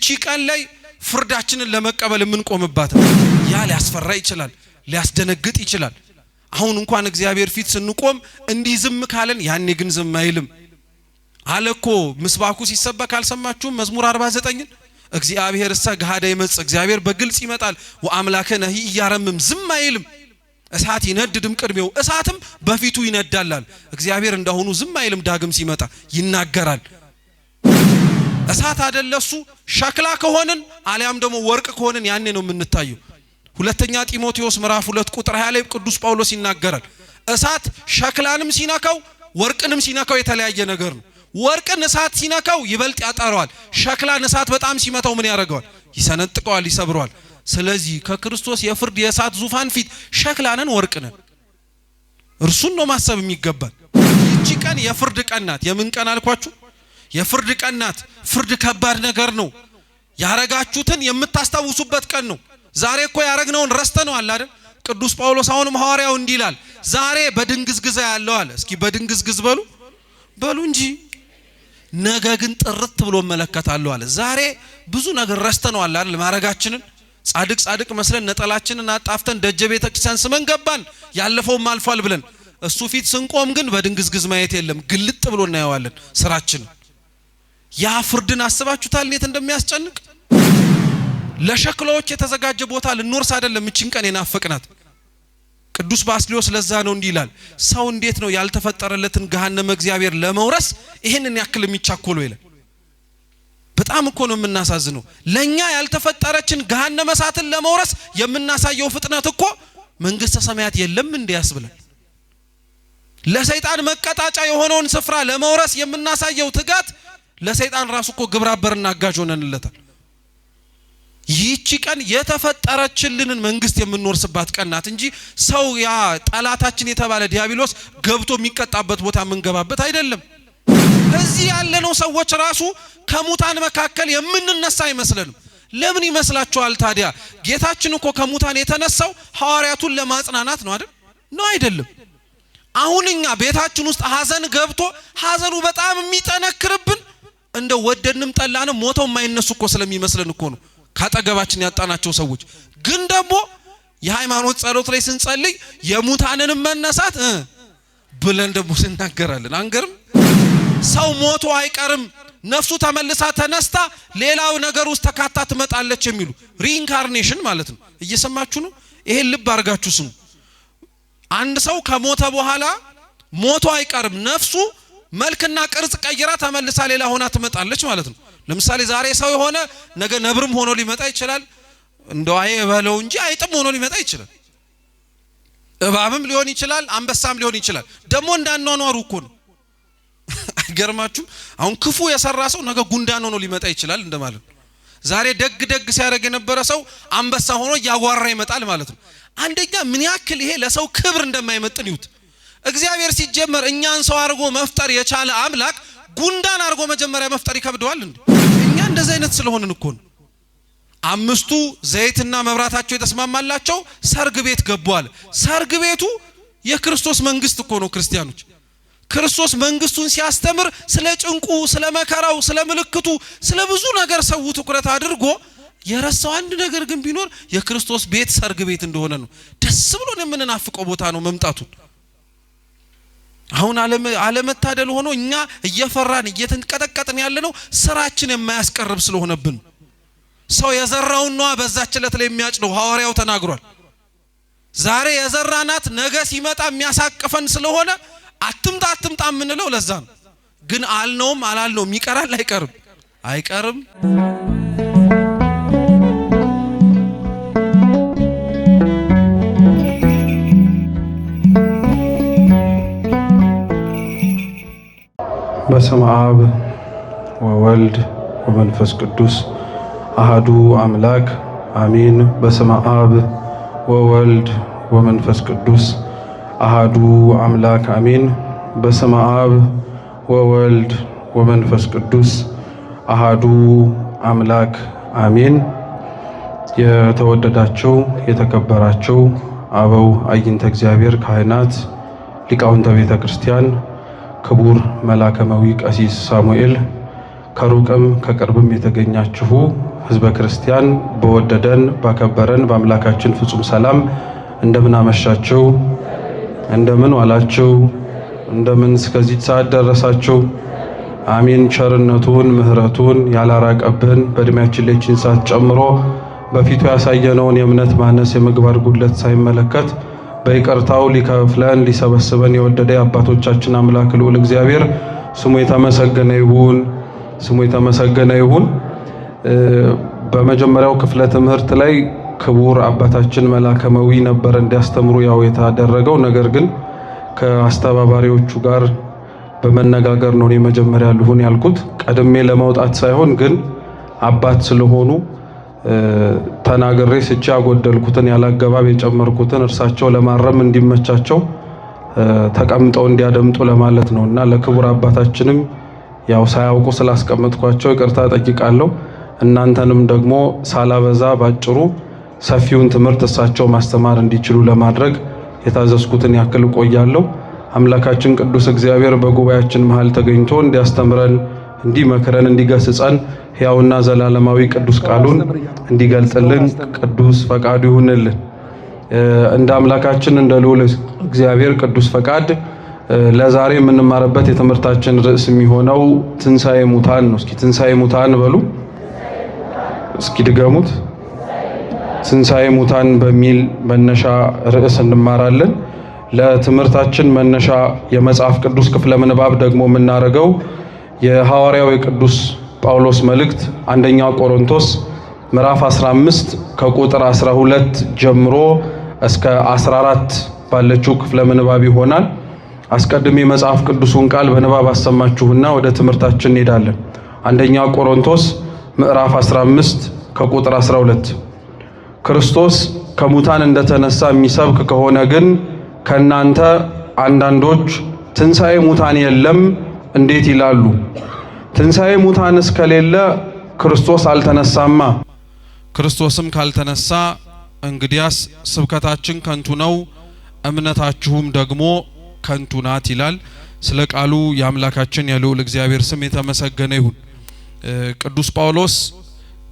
ይህቺ ቀን ላይ ፍርዳችንን ለመቀበል የምንቆምባት ያ ሊያስፈራ ይችላል ሊያስደነግጥ ይችላል አሁን እንኳን እግዚአብሔር ፊት ስንቆም እንዲህ ዝም ካለን ያኔ ግን ዝም አይልም አለኮ ምስባኩ ሲሰበክ ካልሰማችሁ መዝሙር 49 እግዚአብሔር ሰጋዳ ይመጽ እግዚአብሔር በግልጽ ይመጣል ወአምላከነ ይያረምም ዝም አይልም እሳት ይነድድም ቅድሜው እሳትም በፊቱ ይነዳላል እግዚአብሔር እንደሆኑ ዝም አይልም ዳግም ሲመጣ ይናገራል እሳት አይደለሱ ሸክላ ከሆነን አሊያም ደግሞ ወርቅ ከሆነን ያኔ ነው የምንታየው ሁለተኛ ጢሞቴዎስ ምዕራፍ 2 ቁጥር 20 ላይ ቅዱስ ጳውሎስ ይናገራል እሳት ሸክላንም ሲነካው ወርቅንም ሲነካው የተለያየ ነገር ነው ወርቅን እሳት ሲነካው ይበልጥ ያጣራዋል ሸክላን እሳት በጣም ሲመታው ምን ያደርገዋል ይሰነጥቀዋል ይሰብረዋል ስለዚህ ከክርስቶስ የፍርድ የእሳት ዙፋን ፊት ሸክላንን ወርቅንን እርሱን ነው ማሰብ የሚገባል ይህች ቀን የፍርድ ቀን ናት የምን ቀን አልኳችሁ የፍርድ ቀን ናት ፍርድ ከባድ ነገር ነው ያረጋችሁትን የምታስታውሱበት ቀን ነው ዛሬ እኮ ያረግነውን ረስተነዋል አይደል ቅዱስ ጳውሎስ አሁንም ሐዋርያው እንዲህ ይላል ዛሬ በድንግዝግዝ ያለው አለ እስኪ በድንግዝግዝ በሉ እንጂ ነገ ግን ጥርት ብሎ መለከታለሁ አለ ዛሬ ብዙ ነገር ረስተነዋል አይደል ማረጋችንን ጻድቅ መስለን ነጠላችንን አጣፍተን ደጀ ቤተ ክርስቲያን ስመን ገባን ያለፈውም አልፏል ብለን እሱ ፊት ስንቆም ግን በድንግዝግዝ ማየት የለም ግልጥ ብሎ እናየዋለን ስራችን ያ ፍርድን አስባችሁታል እንዴት እንደሚያስጨንቅ ለሸክላዎች የተዘጋጀ ቦታ ልንወርስ አይደለም እቺን ቀን የናፈቅናት ቅዱስ ባስልዮስ ለዛ ነው እንዲህ ይላል ሰው እንዴት ነው ያልተፈጠረለትን ገሃነመ እግዚአብሔር ለመውረስ ይሄንን ያክል የሚቻኮለው ይላል በጣም እኮ ነው የምናሳዝነው ለኛ ያልተፈጠረችን ገሃነመ እሳትን ለመውረስ የምናሳየው ፍጥነት እኮ መንግስተ ሰማያት የለም እንዲያስብለን ለሰይጣን መቀጣጫ የሆነውን ስፍራ ለመውረስ የምናሳየው ትጋት ለሰይጣን ራሱ እኮ ግብረ አበርና አጋዥ ሆነንለታል ይህቺ ቀን የተፈጠረችልንን መንግስት የምንወርስባት ቀን ናት እንጂ ሰው ያ ጠላታችን የተባለ ዲያብሎስ ገብቶ የሚቀጣበት ቦታ መንገባበት አይደለም እዚህ ያለነው ሰዎች ራሱ ከሙታን መካከል የምንነሳ አይመስልንም ለምን ይመስላችኋል ታዲያ ጌታችን እኮ ከሙታን የተነሳው ሐዋርያቱን ለማጽናናት ነው አይደል ነው አይደለም አሁንኛ ቤታችን ውስጥ ሐዘን ገብቶ ሐዘኑ በጣም የሚጠነክርብን እንደ ወደድንም ጠላንም ሞተው የማይነሱ እኮ ስለሚመስለን እኮ ነው ካጠገባችን ያጣናቸው ሰዎች ግን ደግሞ የሃይማኖት ጸሎት ላይ ስንጸልይ የሙታንንም መነሳት ብለን ደግሞ ስናገራለን አንገርም ሰው ሞቶ አይቀርም ነፍሱ ተመልሳ ተነስታ ሌላው ነገር ውስጥ ተካታ ትመጣለች የሚሉ ሪኢንካርኔሽን ማለት ነው እየሰማችሁ ነው ይሄን ልብ አርጋችሁ ስሙ አንድ ሰው ከሞተ በኋላ ሞቶ አይቀርም ነፍሱ መልክና ቅርጽ ቀይራ ተመልሳ ሌላ ሆና ትመጣለች ማለት ነው ለምሳሌ ዛሬ ሰው የሆነ ነገ ነብርም ሆኖ ሊመጣ ይችላል እንደው አይበለው እንጂ አይጥም ሆኖ ሊመጣ ይችላል እባብም ሊሆን ይችላል አንበሳም ሊሆን ይችላል ደግሞ እንዳንኗኗሩ እኮ ነው አይገርማችሁም አሁን ክፉ የሰራ ሰው ነገ ጉንዳን ሆኖ ሊመጣ ይችላል እንደማለት ዛሬ ደግ ሲያደርግ የነበረ ሰው አንበሳ ሆኖ ያጓራ ይመጣል ማለት ነው አንደኛ ምን ያክል ይሄ ለሰው ክብር እንደማይመጥን ይሁት እግዚአብሔር ሲጀመር እኛን ሰው አርጎ መፍጠር የቻለ አምላክ ጉንዳን አርጎ መጀመሪያ መፍጠር ይከብደዋል እንዴ እኛ እንደዛ አይነት ስለሆነን እኮ ነው አምስቱ ዘይትና መብራታቸው የተስማማላቸው ሰርግ ቤት ገቧል ሰርግ ቤቱ የክርስቶስ መንግስት እኮ ነው ክርስቲያኖች ክርስቶስ መንግስቱን ሲያስተምር ስለ ጭንቁ ስለ መከራው ስለ ምልክቱ ስለ ብዙ ነገር ሰው ትኩረት አድርጎ የረሳው አንድ ነገር ግን ቢኖር የክርስቶስ ቤት ሰርግ ቤት እንደሆነ ነው ደስ ብሎን የምንናፍቀው ቦታ ነው መምጣቱ አሁን ዓለመታደል ሆኖ እኛ እየፈራን እየተንቀጠቀጥን ያለነው ስራችን የማያስቀርብ ስለሆነብን ሰው የዘራውን ነው በዛች ዕለት ላይ የሚያጭደው ሐዋርያው ተናግሯል ዛሬ የዘራናት ነገ ሲመጣ የሚያሳቅፈን ስለሆነ አትምጣ ምንለው ለዛ ነው ግን አልነውም አላልነውም ይቀራል አይቀርም በስመ አብ ወወልድ ወመንፈስ ቅዱስ አሐዱ አምላክ አሜን በስመ አብ ወወልድ ወመንፈስ ቅዱስ አሐዱ አምላክ አሜን በስመ አብ ወወልድ ወመንፈስ ቅዱስ አሐዱ አምላክ አሜን የተወደዳቸው የተከበራቸው አበው አይንተ እግዚአብሔር ካህናት ሊቃውንተ ቤተ ክርስቲያን ክቡር መላከማዊ ቀሲስ ሳሙኤል ከሩቅም ከቅርብም የተገኛችሁ ሕዝበ ክርስቲያን በወደደን ባከበረን በአምላካችን ፍጹም ሰላም እንደምን አመሻችሁ? እንደምን ዋላችሁ? እንደምን እስከዚህ ሰዓት ደረሳችሁ? አሜን። ቸርነቱን ምሕረቱን ያላራቀብን በእድሜያችን ላይ ይህችን ሰዓት ጨምሮ በፊቱ ያሳየነውን የእምነት ማነስ የምግባር ጉድለት ሳይመለከት በይቅርታው ሊከፍለን ሊሰበስበን የወደደ የአባቶቻችን አምላክ ልዑል እግዚአብሔር ስሙ የተመሰገነ ይሁን። ስሙ የተመሰገነ ይሁን። በመጀመሪያው ክፍለ ትምህርት ላይ ክቡር አባታችን መላከመዊ ነበር እንዲያስተምሩ ያው የተደረገው። ነገር ግን ከአስተባባሪዎቹ ጋር በመነጋገር ነው የመጀመሪያ ልሁን ያልኩት። ቀድሜ ለመውጣት ሳይሆን ግን አባት ስለሆኑ ተናግሬ ስቻ ያጎደልኩትን ያላገባብ የጨመርኩትን እርሳቸው ለማረም እንዲመቻቸው ተቀምጠው እንዲያደምጡ ለማለት ነውና ለክቡር አባታችንም ያው ሳያውቁ ስላስቀመጥኳቸው ይቅርታ ጠይቃለሁ። እናንተንም ደግሞ ሳላበዛ ባጭሩ ሰፊውን ትምህርት እሳቸው ማስተማር እንዲችሉ ለማድረግ የታዘዝኩትን ያክል ቆያለሁ። አምላካችን ቅዱስ እግዚአብሔር በጉባኤያችን መሃል ተገኝቶ እንዲያስተምረን እንዲመክረን እንዲገስጸን ሕያውና ዘላለማዊ ቅዱስ ቃሉን እንዲገልጽልን ቅዱስ ፈቃዱ ይሁንልን። እንደ አምላካችን እንደ ልዑል እግዚአብሔር ቅዱስ ፈቃድ ለዛሬ የምንማርበት የትምህርታችን ርዕስ የሚሆነው ትንሣኤ ሙታን ነው። እስኪ ትንሣኤ ሙታን በሉ። እስኪ ድገሙት። ትንሣኤ ሙታን በሚል መነሻ ርዕስ እንማራለን። ለትምህርታችን መነሻ የመጽሐፍ ቅዱስ ክፍለ ምንባብ ደግሞ የምናደርገው የሐዋርያው የቅዱስ ጳውሎስ መልእክት አንደኛ ቆሮንቶስ ምዕራፍ 15 ከቁጥር 12 ጀምሮ እስከ 14 ባለችው ክፍለ ምንባብ ይሆናል። አስቀድሜ መጽሐፍ ቅዱሱን ቃል በንባብ አሰማችሁና ወደ ትምህርታችን እንሄዳለን። አንደኛ ቆሮንቶስ ምዕራፍ 15 ከቁጥር 12 ክርስቶስ ከሙታን እንደተነሳ የሚሰብክ ከሆነ ግን ከናንተ አንዳንዶች ትንሣኤ ሙታን የለም እንዴት ይላሉ? ትንሣኤ ሙታን እስከሌለ ክርስቶስ አልተነሳማ። ክርስቶስም ካልተነሳ እንግዲያስ ስብከታችን ከንቱ ነው፣ እምነታችሁም ደግሞ ከንቱ ናት ይላል። ስለ ቃሉ የአምላካችን የልዑል እግዚአብሔር ስም የተመሰገነ ይሁን። ቅዱስ ጳውሎስ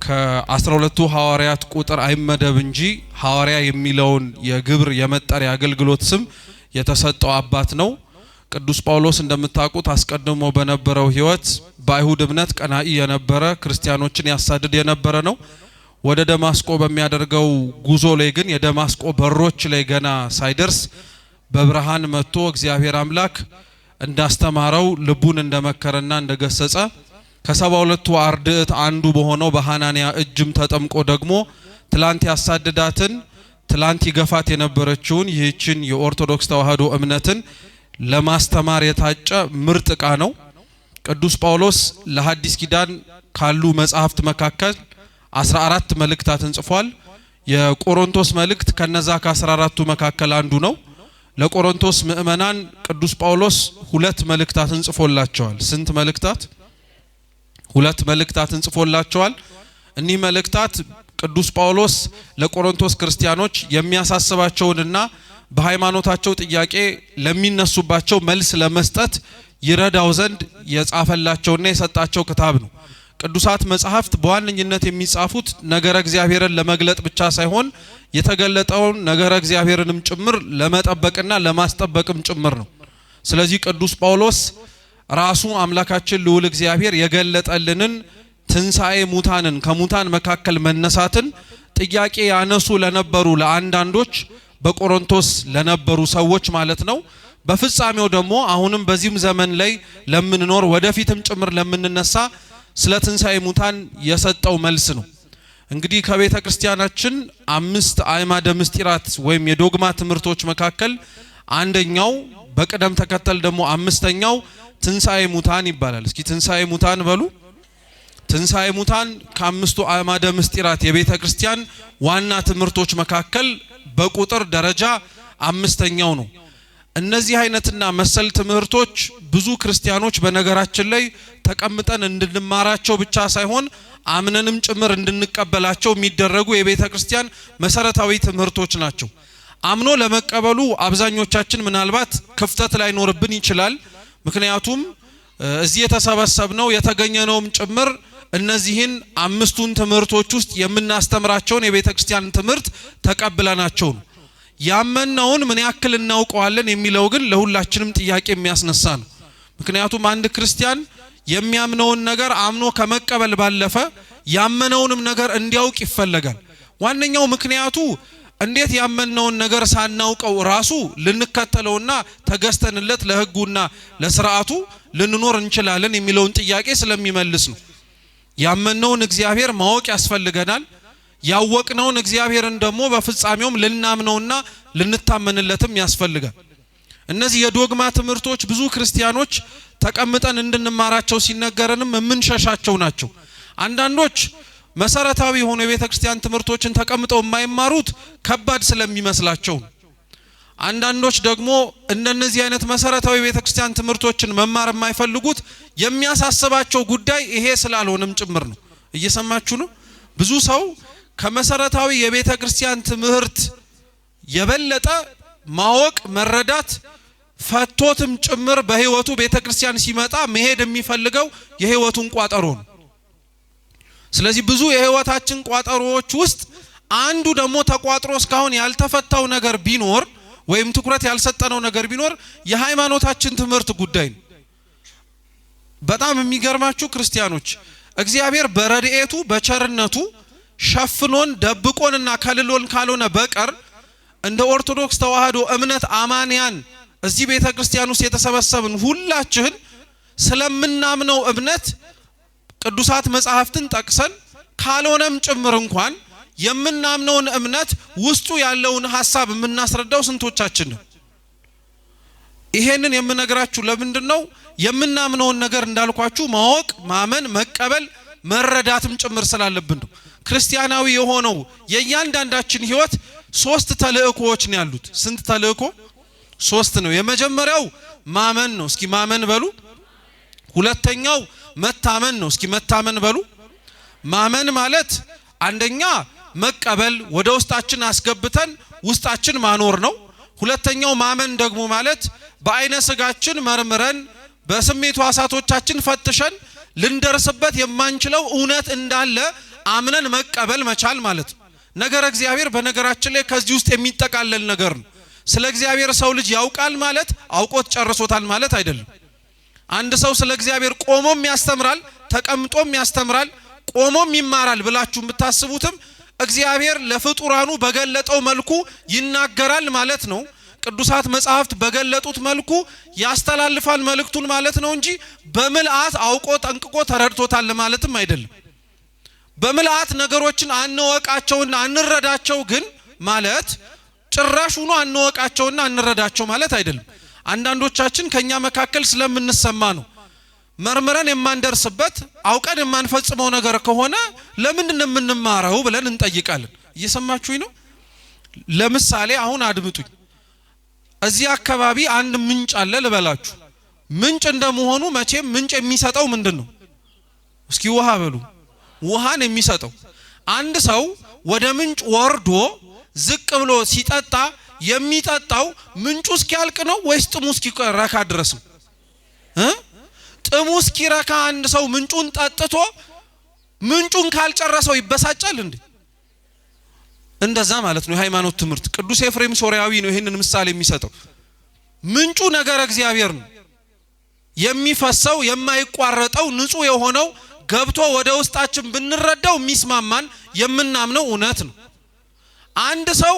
ከ12ቱ ሐዋርያት ቁጥር አይመደብ እንጂ ሐዋርያ የሚለውን የግብር የመጠሪያ አገልግሎት ስም የተሰጠው አባት ነው። ቅዱስ ጳውሎስ እንደምታውቁት አስቀድሞ በነበረው ሕይወት በአይሁድ እምነት ቀናኢ የነበረ ክርስቲያኖችን ያሳድድ የነበረ ነው። ወደ ደማስቆ በሚያደርገው ጉዞ ላይ ግን የደማስቆ በሮች ላይ ገና ሳይደርስ በብርሃን መጥቶ እግዚአብሔር አምላክ እንዳስተማረው ልቡን እንደመከረና እንደገሰጸ ከ72ቱ አርድእት አንዱ በሆነው በሐናንያ እጅም ተጠምቆ ደግሞ ትላንት ያሳድዳትን ትላንት ይገፋት የነበረችውን ይህችን የኦርቶዶክስ ተዋሕዶ እምነትን ለማስተማር የታጨ ምርጥ ዕቃ ነው። ቅዱስ ጳውሎስ ለሐዲስ ኪዳን ካሉ መጻሕፍት መካከል 14 መልእክታትን ጽፏል። የቆሮንቶስ መልእክት ከነዛ ከ14ቱ መካከል አንዱ ነው። ለቆሮንቶስ ምእመናን ቅዱስ ጳውሎስ 2 መልእክታትን ጽፎላቸዋል። ስንት መልእክታት? 2 መልእክታትን ጽፎላቸዋል። እኒህ መልእክታት ቅዱስ ጳውሎስ ለቆሮንቶስ ክርስቲያኖች የሚያሳስባቸውንና በሃይማኖታቸው ጥያቄ ለሚነሱባቸው መልስ ለመስጠት ይረዳው ዘንድ የጻፈላቸውና የሰጣቸው ክታብ ነው። ቅዱሳት መጻሕፍት በዋነኝነት የሚጻፉት ነገረ እግዚአብሔርን ለመግለጥ ብቻ ሳይሆን የተገለጠውን ነገረ እግዚአብሔርንም ጭምር ለመጠበቅና ለማስጠበቅም ጭምር ነው። ስለዚህ ቅዱስ ጳውሎስ ራሱ አምላካችን ልዑል እግዚአብሔር የገለጠልንን ትንሣኤ ሙታንን ከሙታን መካከል መነሳትን ጥያቄ ያነሱ ለነበሩ ለአንዳንዶች በቆሮንቶስ ለነበሩ ሰዎች ማለት ነው። በፍጻሜው ደግሞ አሁንም በዚህም ዘመን ላይ ለምንኖር ወደፊትም ጭምር ለምንነሳ ስለ ትንሣኤ ሙታን የሰጠው መልስ ነው። እንግዲህ ከቤተ ክርስቲያናችን 5 አዕማደ ምስጢራት ወይም የዶግማ ትምህርቶች መካከል አንደኛው በቅደም ተከተል ደግሞ 5ኛው ትንሣኤ ሙታን ይባላል። እስኪ ትንሣኤ ሙታን በሉ። ትንሣኤ ሙታን ከ5ቱ አዕማደ ምስጢራት የቤተ ክርስቲያን ዋና ትምህርቶች መካከል በቁጥር ደረጃ 5ኛው ነው። እነዚህ አይነትና መሰል ትምህርቶች ብዙ ክርስቲያኖች በነገራችን ላይ ተቀምጠን እንድንማራቸው ብቻ ሳይሆን አምነንም ጭምር እንድንቀበላቸው የሚደረጉ የቤተ ክርስቲያን መሰረታዊ ትምህርቶች ናቸው። አምኖ ለመቀበሉ አብዛኞቻችን ምናልባት ክፍተት ላይኖርብን ይችላል። ምክንያቱም እዚህ የተሰበሰብነው የተገኘነውም ጭምር እነዚህን አምስቱን ትምህርቶች ውስጥ የምናስተምራቸውን የቤተ ክርስቲያን ትምህርት ተቀብለናቸው ነው። ያመነውን ምን ያክል እናውቀዋለን የሚለው ግን ለሁላችንም ጥያቄ የሚያስነሳ ነው። ምክንያቱም አንድ ክርስቲያን የሚያምነውን ነገር አምኖ ከመቀበል ባለፈ ያመነውንም ነገር እንዲያውቅ ይፈልጋል። ዋነኛው ምክንያቱ እንዴት ያመነውን ነገር ሳናውቀው ራሱ ልንከተለውና ተገዝተንለት ለሕጉና ለሥርዓቱ ልንኖር እንችላለን የሚለውን ጥያቄ ስለሚመልስ ነው። ያመነውን እግዚአብሔር ማወቅ ያስፈልገናል። ያወቅነውን እግዚአብሔርን ደግሞ በፍጻሜውም ልናምነውና ልንታመንለትም ያስፈልጋል። እነዚህ የዶግማ ትምህርቶች ብዙ ክርስቲያኖች ተቀምጠን እንድንማራቸው ሲነገረንም የምንሸሻቸው ናቸው። አንዳንዶች መሰረታዊ የሆኑ የቤተ ክርስቲያን ትምህርቶችን ተቀምጠው የማይማሩት ከባድ ስለሚመስላቸው፣ አንዳንዶች ደግሞ እንደነዚህ አይነት መሰረታዊ የቤተ ክርስቲያን ትምህርቶችን መማር የማይፈልጉት የሚያሳስባቸው ጉዳይ ይሄ ስላልሆነም ጭምር ነው። እየሰማችሁ ነው? ብዙ ሰው ከመሰረታዊ የቤተ ክርስቲያን ትምህርት የበለጠ ማወቅ መረዳት ፈቶትም ጭምር በህይወቱ ቤተ ክርስቲያን ሲመጣ መሄድ የሚፈልገው የህይወቱን ቋጠሮ ነው። ስለዚህ ብዙ የህይወታችን ቋጠሮዎች ውስጥ አንዱ ደግሞ ተቋጥሮ እስካሁን ያልተፈታው ነገር ቢኖር ወይም ትኩረት ያልሰጠነው ነገር ቢኖር የሃይማኖታችን ትምህርት ጉዳይ ነው። በጣም የሚገርማችሁ ክርስቲያኖች እግዚአብሔር በረድኤቱ በቸርነቱ ሸፍኖን ደብቆንና ከልሎን ካልሆነ በቀር እንደ ኦርቶዶክስ ተዋህዶ እምነት አማንያን እዚህ ቤተ ክርስቲያን ውስጥ የተሰበሰብን ሁላችን ስለምናምነው እምነት ቅዱሳት መጻሕፍትን ጠቅሰን ካልሆነም ጭምር እንኳን የምናምነውን እምነት ውስጡ ያለውን ሐሳብ የምናስረዳው ስንቶቻችን ነው? ይሄንን የምነግራችሁ ለምንድነው? የምናምነውን ነገር እንዳልኳችሁ ማወቅ፣ ማመን፣ መቀበል፣ መረዳትም ጭምር ስላለብን ነው። ክርስቲያናዊ የሆነው የእያንዳንዳችን ህይወት 3 ተልእኮዎች ነው ያሉት። ስንት ተልእኮ? 3 ነው። የመጀመሪያው ማመን ነው። እስኪ ማመን በሉ። ሁለተኛው መታመን ነው። እስኪ መታመን በሉ። ማመን ማለት አንደኛ መቀበል ወደ ውስጣችን አስገብተን ውስጣችን ማኖር ነው። ሁለተኛው ማመን ደግሞ ማለት በአይነ ስጋችን መርምረን በስሜት ሕዋሳቶቻችን ፈትሸን ልንደርስበት የማንችለው እውነት እንዳለ አምነን መቀበል መቻል ማለት ነው። ነገር እግዚአብሔር በነገራችን ላይ ከዚህ ውስጥ የሚጠቃለል ነገር ነው። ስለ እግዚአብሔር ሰው ልጅ ያውቃል ማለት አውቆት ጨርሶታል ማለት አይደለም። አንድ ሰው ስለ እግዚአብሔር ቆሞም ያስተምራል፣ ተቀምጦም ያስተምራል፣ ቆሞም ይማራል ብላችሁ የምታስቡትም እግዚአብሔር ለፍጡራኑ በገለጠው መልኩ ይናገራል ማለት ነው። ቅዱሳት መጻሕፍት በገለጡት መልኩ ያስተላልፋል መልእክቱን ማለት ነው እንጂ በምልአት አውቆ ጠንቅቆ ተረድቶታል ማለትም አይደለም። በምልአት ነገሮችን አንወቃቸውና አንረዳቸው ግን ማለት ጭራሽ ሆኖ አንወቃቸውና አንረዳቸው ማለት አይደለም። አንዳንዶቻችን ከኛ መካከል ስለምንሰማ ነው መርምረን የማንደርስበት አውቀን የማንፈጽመው ነገር ከሆነ ለምንድን ነው የምንማረው ብለን እንጠይቃለን። እየሰማችሁኝ ነው? ለምሳሌ አሁን አድምጡኝ። እዚህ አካባቢ አንድ ምንጭ አለ ልበላችሁ። ምንጭ እንደመሆኑ መቼም ምንጭ የሚሰጠው ምንድነው? እስኪ ውሃ በሉ። ውሃን የሚሰጠው አንድ ሰው ወደ ምንጭ ወርዶ ዝቅ ብሎ ሲጠጣ የሚጠጣው ምንጩ እስኪያልቅ ነው ወይስ ጥሙ እስኪረካ ድረስ ነው? ጥሙ እስኪረካ አንድ ሰው ምንጩን ጠጥቶ ምንጩን ካልጨረሰው ይበሳጫል እንዴ? እንደዛ ማለት ነው የሃይማኖት ትምህርት። ቅዱስ ኤፍሬም ሶርያዊ ነው ይሄንን ምሳሌ የሚሰጠው። ምንጩ ነገር እግዚአብሔር ነው። የሚፈሰው የማይቋረጠው ንጹህ የሆነው ገብቶ ወደ ውስጣችን ብንረዳው የሚስማማን የምናምነው እውነት ነው። አንድ ሰው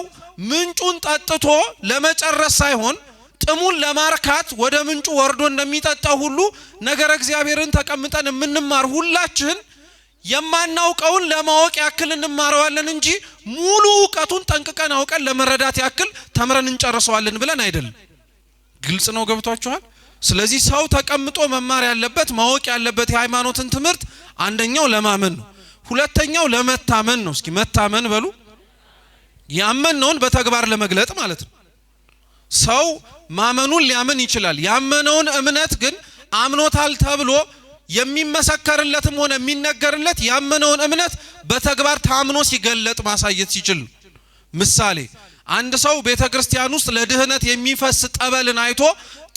ምንጩን ጠጥቶ ለመጨረስ ሳይሆን ጥሙን ለማርካት ወደ ምንጩ ወርዶ እንደሚጠጣው ሁሉ ነገር እግዚአብሔርን ተቀምጠን የምንማር ሁላችን የማናውቀውን ለማወቅ ያክል እንማረዋለን እንጂ ሙሉ ዕውቀቱን ጠንቅቀን አውቀን ለመረዳት ያክል ተምረን እንጨርሰዋለን ብለን አይደለም። ግልጽ ነው? ገብቷችኋል? ስለዚህ ሰው ተቀምጦ መማር ያለበት ማወቅ ያለበት የሃይማኖትን ትምህርት አንደኛው ለማመን ነው፣ ሁለተኛው ለመታመን ነው። እስኪ መታመን በሉ። ያመነውን በተግባር ለመግለጥ ማለት ነው። ሰው ማመኑን ሊያምን ይችላል። ያመነውን እምነት ግን አምኖታል ተብሎ የሚመሰከርለትም ሆነ የሚነገርለት ያመነውን እምነት በተግባር ታምኖ ሲገለጥ ማሳየት ሲችል ነው። ምሳሌ አንድ ሰው ቤተክርስቲያን ውስጥ ለድህነት የሚፈስ ጠበልን አይቶ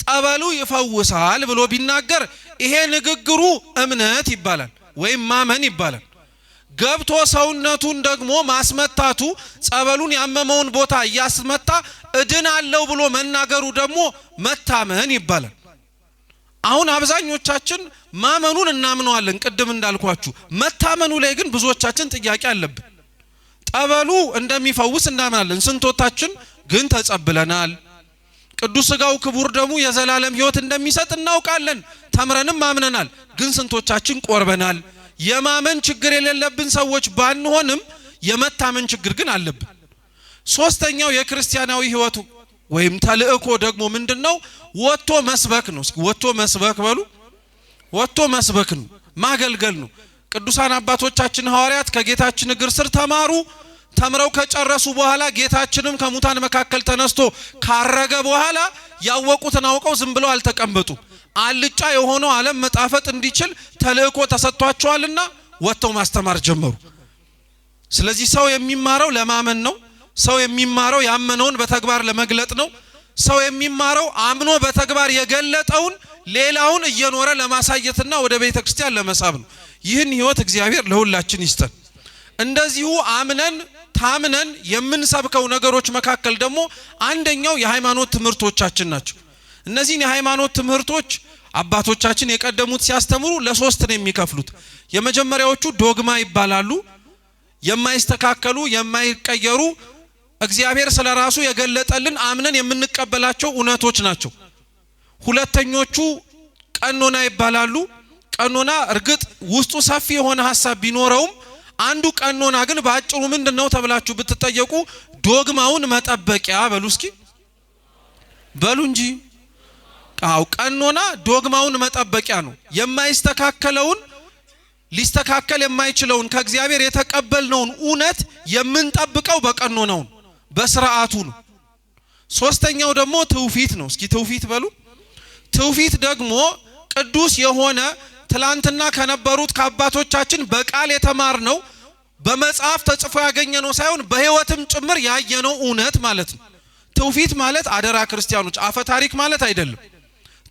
ጠበሉ ይፈውሳል ብሎ ቢናገር ይሄ ንግግሩ እምነት ይባላል ወይም ማመን ይባላል። ገብቶ ሰውነቱን ደግሞ ማስመታቱ ጸበሉን ያመመውን ቦታ ያስመታ እድናለሁ ብሎ መናገሩ ደግሞ መታመን ይባላል። አሁን አብዛኞቻችን ማመኑን እናምነዋለን ቅድም እንዳልኳችሁ፣ መታመኑ ላይ ግን ብዙዎቻችን ጥያቄ አለብን። ጠበሉ እንደሚፈውስ እናምናለን፣ ስንቶቻችን ግን ተጸብለናል? ቅዱስ ሥጋው ክቡር ደሙ የዘላለም ሕይወት እንደሚሰጥ እናውቃለን፣ ተምረንም አምነናል፣ ግን ስንቶቻችን ቆርበናል? የማመን ችግር የሌለብን ሰዎች ባንሆንም የመታመን ችግር ግን አለብን። ሶስተኛው የክርስቲያናዊ ሕይወቱ ወይም ተልእኮ ደግሞ ምንድነው? ወጥቶ መስበክ ነው። እስኪ ወጥቶ መስበክ በሉ። ወጥቶ መስበክ ነው፣ ማገልገል ነው። ቅዱሳን አባቶቻችን ሐዋርያት ከጌታችን እግር ስር ተማሩ። ተምረው ከጨረሱ በኋላ ጌታችንም ከሙታን መካከል ተነስቶ ካረገ በኋላ ያወቁትን አውቀው ዝም ብለው አልተቀመጡ። አልጫ የሆነው ዓለም መጣፈጥ እንዲችል ተልእኮ ተሰጥቷቸዋልና ወጥተው ማስተማር ጀመሩ። ስለዚህ ሰው የሚማረው ለማመን ነው። ሰው የሚማረው ያመነውን በተግባር ለመግለጥ ነው። ሰው የሚማረው አምኖ በተግባር የገለጠውን ሌላውን እየኖረ ለማሳየትና ወደ ቤተ ክርስቲያን ለመሳብ ነው። ይህን ሕይወት እግዚአብሔር ለሁላችን ይስጠን። እንደዚሁ አምነን ታምነን የምንሰብከው ነገሮች መካከል ደግሞ አንደኛው የሃይማኖት ትምህርቶቻችን ናቸው። እነዚህን የሃይማኖት ትምህርቶች አባቶቻችን የቀደሙት ሲያስተምሩ ለሶስት ነው የሚከፍሉት። የመጀመሪያዎቹ ዶግማ ይባላሉ። የማይስተካከሉ የማይቀየሩ እግዚአብሔር ስለራሱ የገለጠልን አምነን የምንቀበላቸው እውነቶች ናቸው። ሁለተኞቹ ቀኖና ይባላሉ። ቀኖና እርግጥ ውስጡ ሰፊ የሆነ ሐሳብ ቢኖረውም አንዱ ቀኖና ግን በአጭሩ ምንድነው ተብላችሁ ብትጠየቁ ዶግማውን መጠበቂያ በሉ እስኪ በሉ እንጂ። አው ቀኖና ዶግማውን መጠበቂያ ነው። የማይስተካከለውን ሊስተካከል የማይችለውን ከእግዚአብሔር የተቀበልነውን እውነት የምንጠብቀው በቀኖናው በስርዓቱ ነው። ሶስተኛው ደግሞ ትውፊት ነው። እስኪ ትውፊት በሉ። ትውፊት ደግሞ ቅዱስ የሆነ ትላንትና ከነበሩት ከአባቶቻችን በቃል የተማርነው በመጽሐፍ ተጽፎ ያገኘነው ሳይሆን በሕይወትም ጭምር ያየነው እውነት ማለት ነው። ትውፊት ማለት አደራ ክርስቲያኖች አፈ ታሪክ ማለት አይደለም።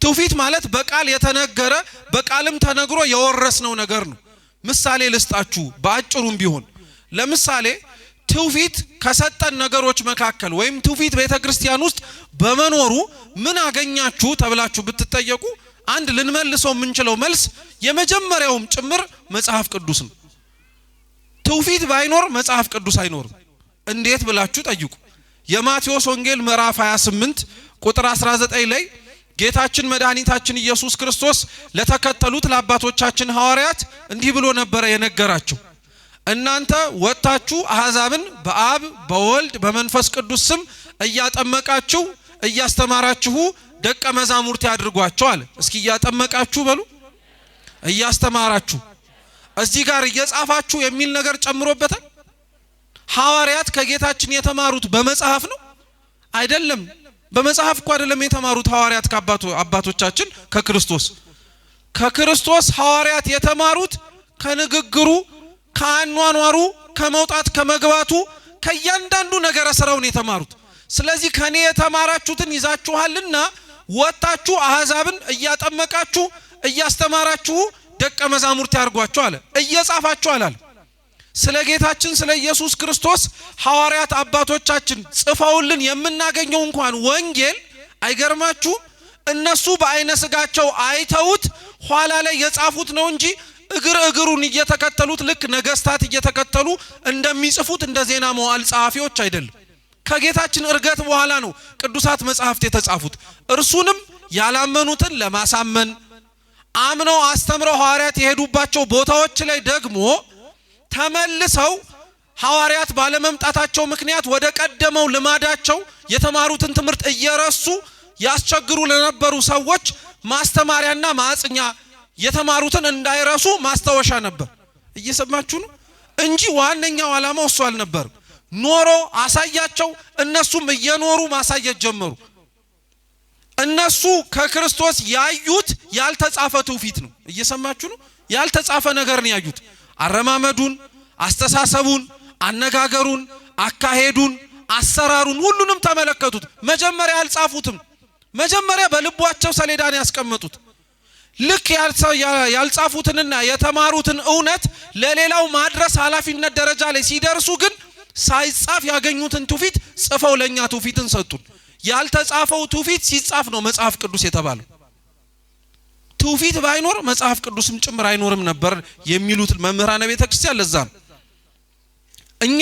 ትውፊት ማለት በቃል የተነገረ በቃልም ተነግሮ የወረስነው ነገር ነው። ምሳሌ ልስጣችሁ በአጭሩም ቢሆን። ለምሳሌ ትውፊት ከሰጠን ነገሮች መካከል ወይም ትውፊት ቤተክርስቲያን ውስጥ በመኖሩ ምን አገኛችሁ ተብላችሁ ብትጠየቁ አንድ ልንመልሰው የምንችለው መልስ የመጀመሪያውም ጭምር መጽሐፍ ቅዱስ ነው። ትውፊት ባይኖር መጽሐፍ ቅዱስ አይኖርም። እንዴት ብላችሁ ጠይቁ። የማቴዎስ ወንጌል ምዕራፍ 28 ቁጥር 19 ላይ ጌታችን መድኃኒታችን ኢየሱስ ክርስቶስ ለተከተሉት ለአባቶቻችን ሐዋርያት እንዲህ ብሎ ነበር የነገራቸው። እናንተ ወጣችሁ አሕዛብን በአብ በወልድ በመንፈስ ቅዱስ ስም እያጠመቃችሁ እያስተማራችሁ ደቀ መዛሙርት ያድርጓቸው አለ። እስኪ እያጠመቃችሁ በሉ፣ እያስተማራችሁ። እዚህ ጋር እየጻፋችሁ የሚል ነገር ጨምሮበታል። ሐዋርያት ከጌታችን የተማሩት በመጽሐፍ ነው አይደለም። በመጽሐፍ እኮ አይደለም የተማሩት ሐዋርያት ከአባቶቻችን ከክርስቶስ ሐዋርያት የተማሩት ከንግግሩ ከአኗኗሩ ከመውጣት ከመግባቱ ከእያንዳንዱ ነገረ ስራውን የተማሩት። ስለዚህ ከኔ የተማራችሁትን ይዛችኋልና ወጣችሁ አሕዛብን እያጠመቃችሁ እያስተማራችሁ ደቀ መዛሙርት ያርጓቸው አለ። እየጻፋችሁ አላለ። ስለ ጌታችን ስለ ኢየሱስ ክርስቶስ ሐዋርያት አባቶቻችን ጽፈውልን የምናገኘው እንኳን ወንጌል አይገርማችሁ? እነሱ በአይነ ስጋቸው አይተውት ኋላ ላይ የጻፉት ነው እንጂ እግሩን እየተከተሉት ልክ ነገስታት እየተከተሉ እንደሚጽፉት እንደ ዜና መዋዕል ጸሐፊዎች አይደለም። ከጌታችን እርገት በኋላ ነው ቅዱሳት መጻሕፍት የተጻፉት። እርሱንም ያላመኑትን ለማሳመን አምነው አስተምረው ሐዋርያት የሄዱባቸው ቦታዎች ላይ ደግሞ ተመልሰው ሐዋርያት ባለመምጣታቸው ምክንያት ወደ ቀደመው ልማዳቸው የተማሩትን ትምህርት እየረሱ ያስቸግሩ ለነበሩ ሰዎች ማስተማሪያና ማጽኛ የተማሩትን እንዳይረሱ ማስታወሻ ነበር። እየሰማችሁ ነው እንጂ ዋነኛው ዓላማው እሱ አልነበረም። ኖሮ አሳያቸው፣ እነሱም እየኖሩ ማሳየት ጀመሩ። እነሱ ከክርስቶስ ያዩት ያልተጻፈ ትውፊት ነው። እየሰማችሁ ነው? ያልተጻፈ ነገር ነው ያዩት። አረማመዱን፣ አስተሳሰቡን፣ አነጋገሩን፣ አካሄዱን፣ አሰራሩን ሁሉንም ተመለከቱት። መጀመሪያ አልጻፉትም። መጀመሪያ በልቧቸው ሰሌዳን ያስቀመጡት። ልክ ያልጻፉትንና የተማሩትን እውነት ለሌላው ማድረስ ኃላፊነት ደረጃ ላይ ሲደርሱ ግን ሳይጻፍ ያገኙትን ትውፊት ጽፈው ለኛ ትውፊትን ሰጡን። ያልተጻፈው ትውፊት ሲጻፍ ነው መጽሐፍ ቅዱስ የተባለው። ትውፊት ባይኖር መጽሐፍ ቅዱስም ጭምር አይኖርም ነበር የሚሉት መምህራነ ቤተ ክርስቲያን። ለዛ ነው እኛ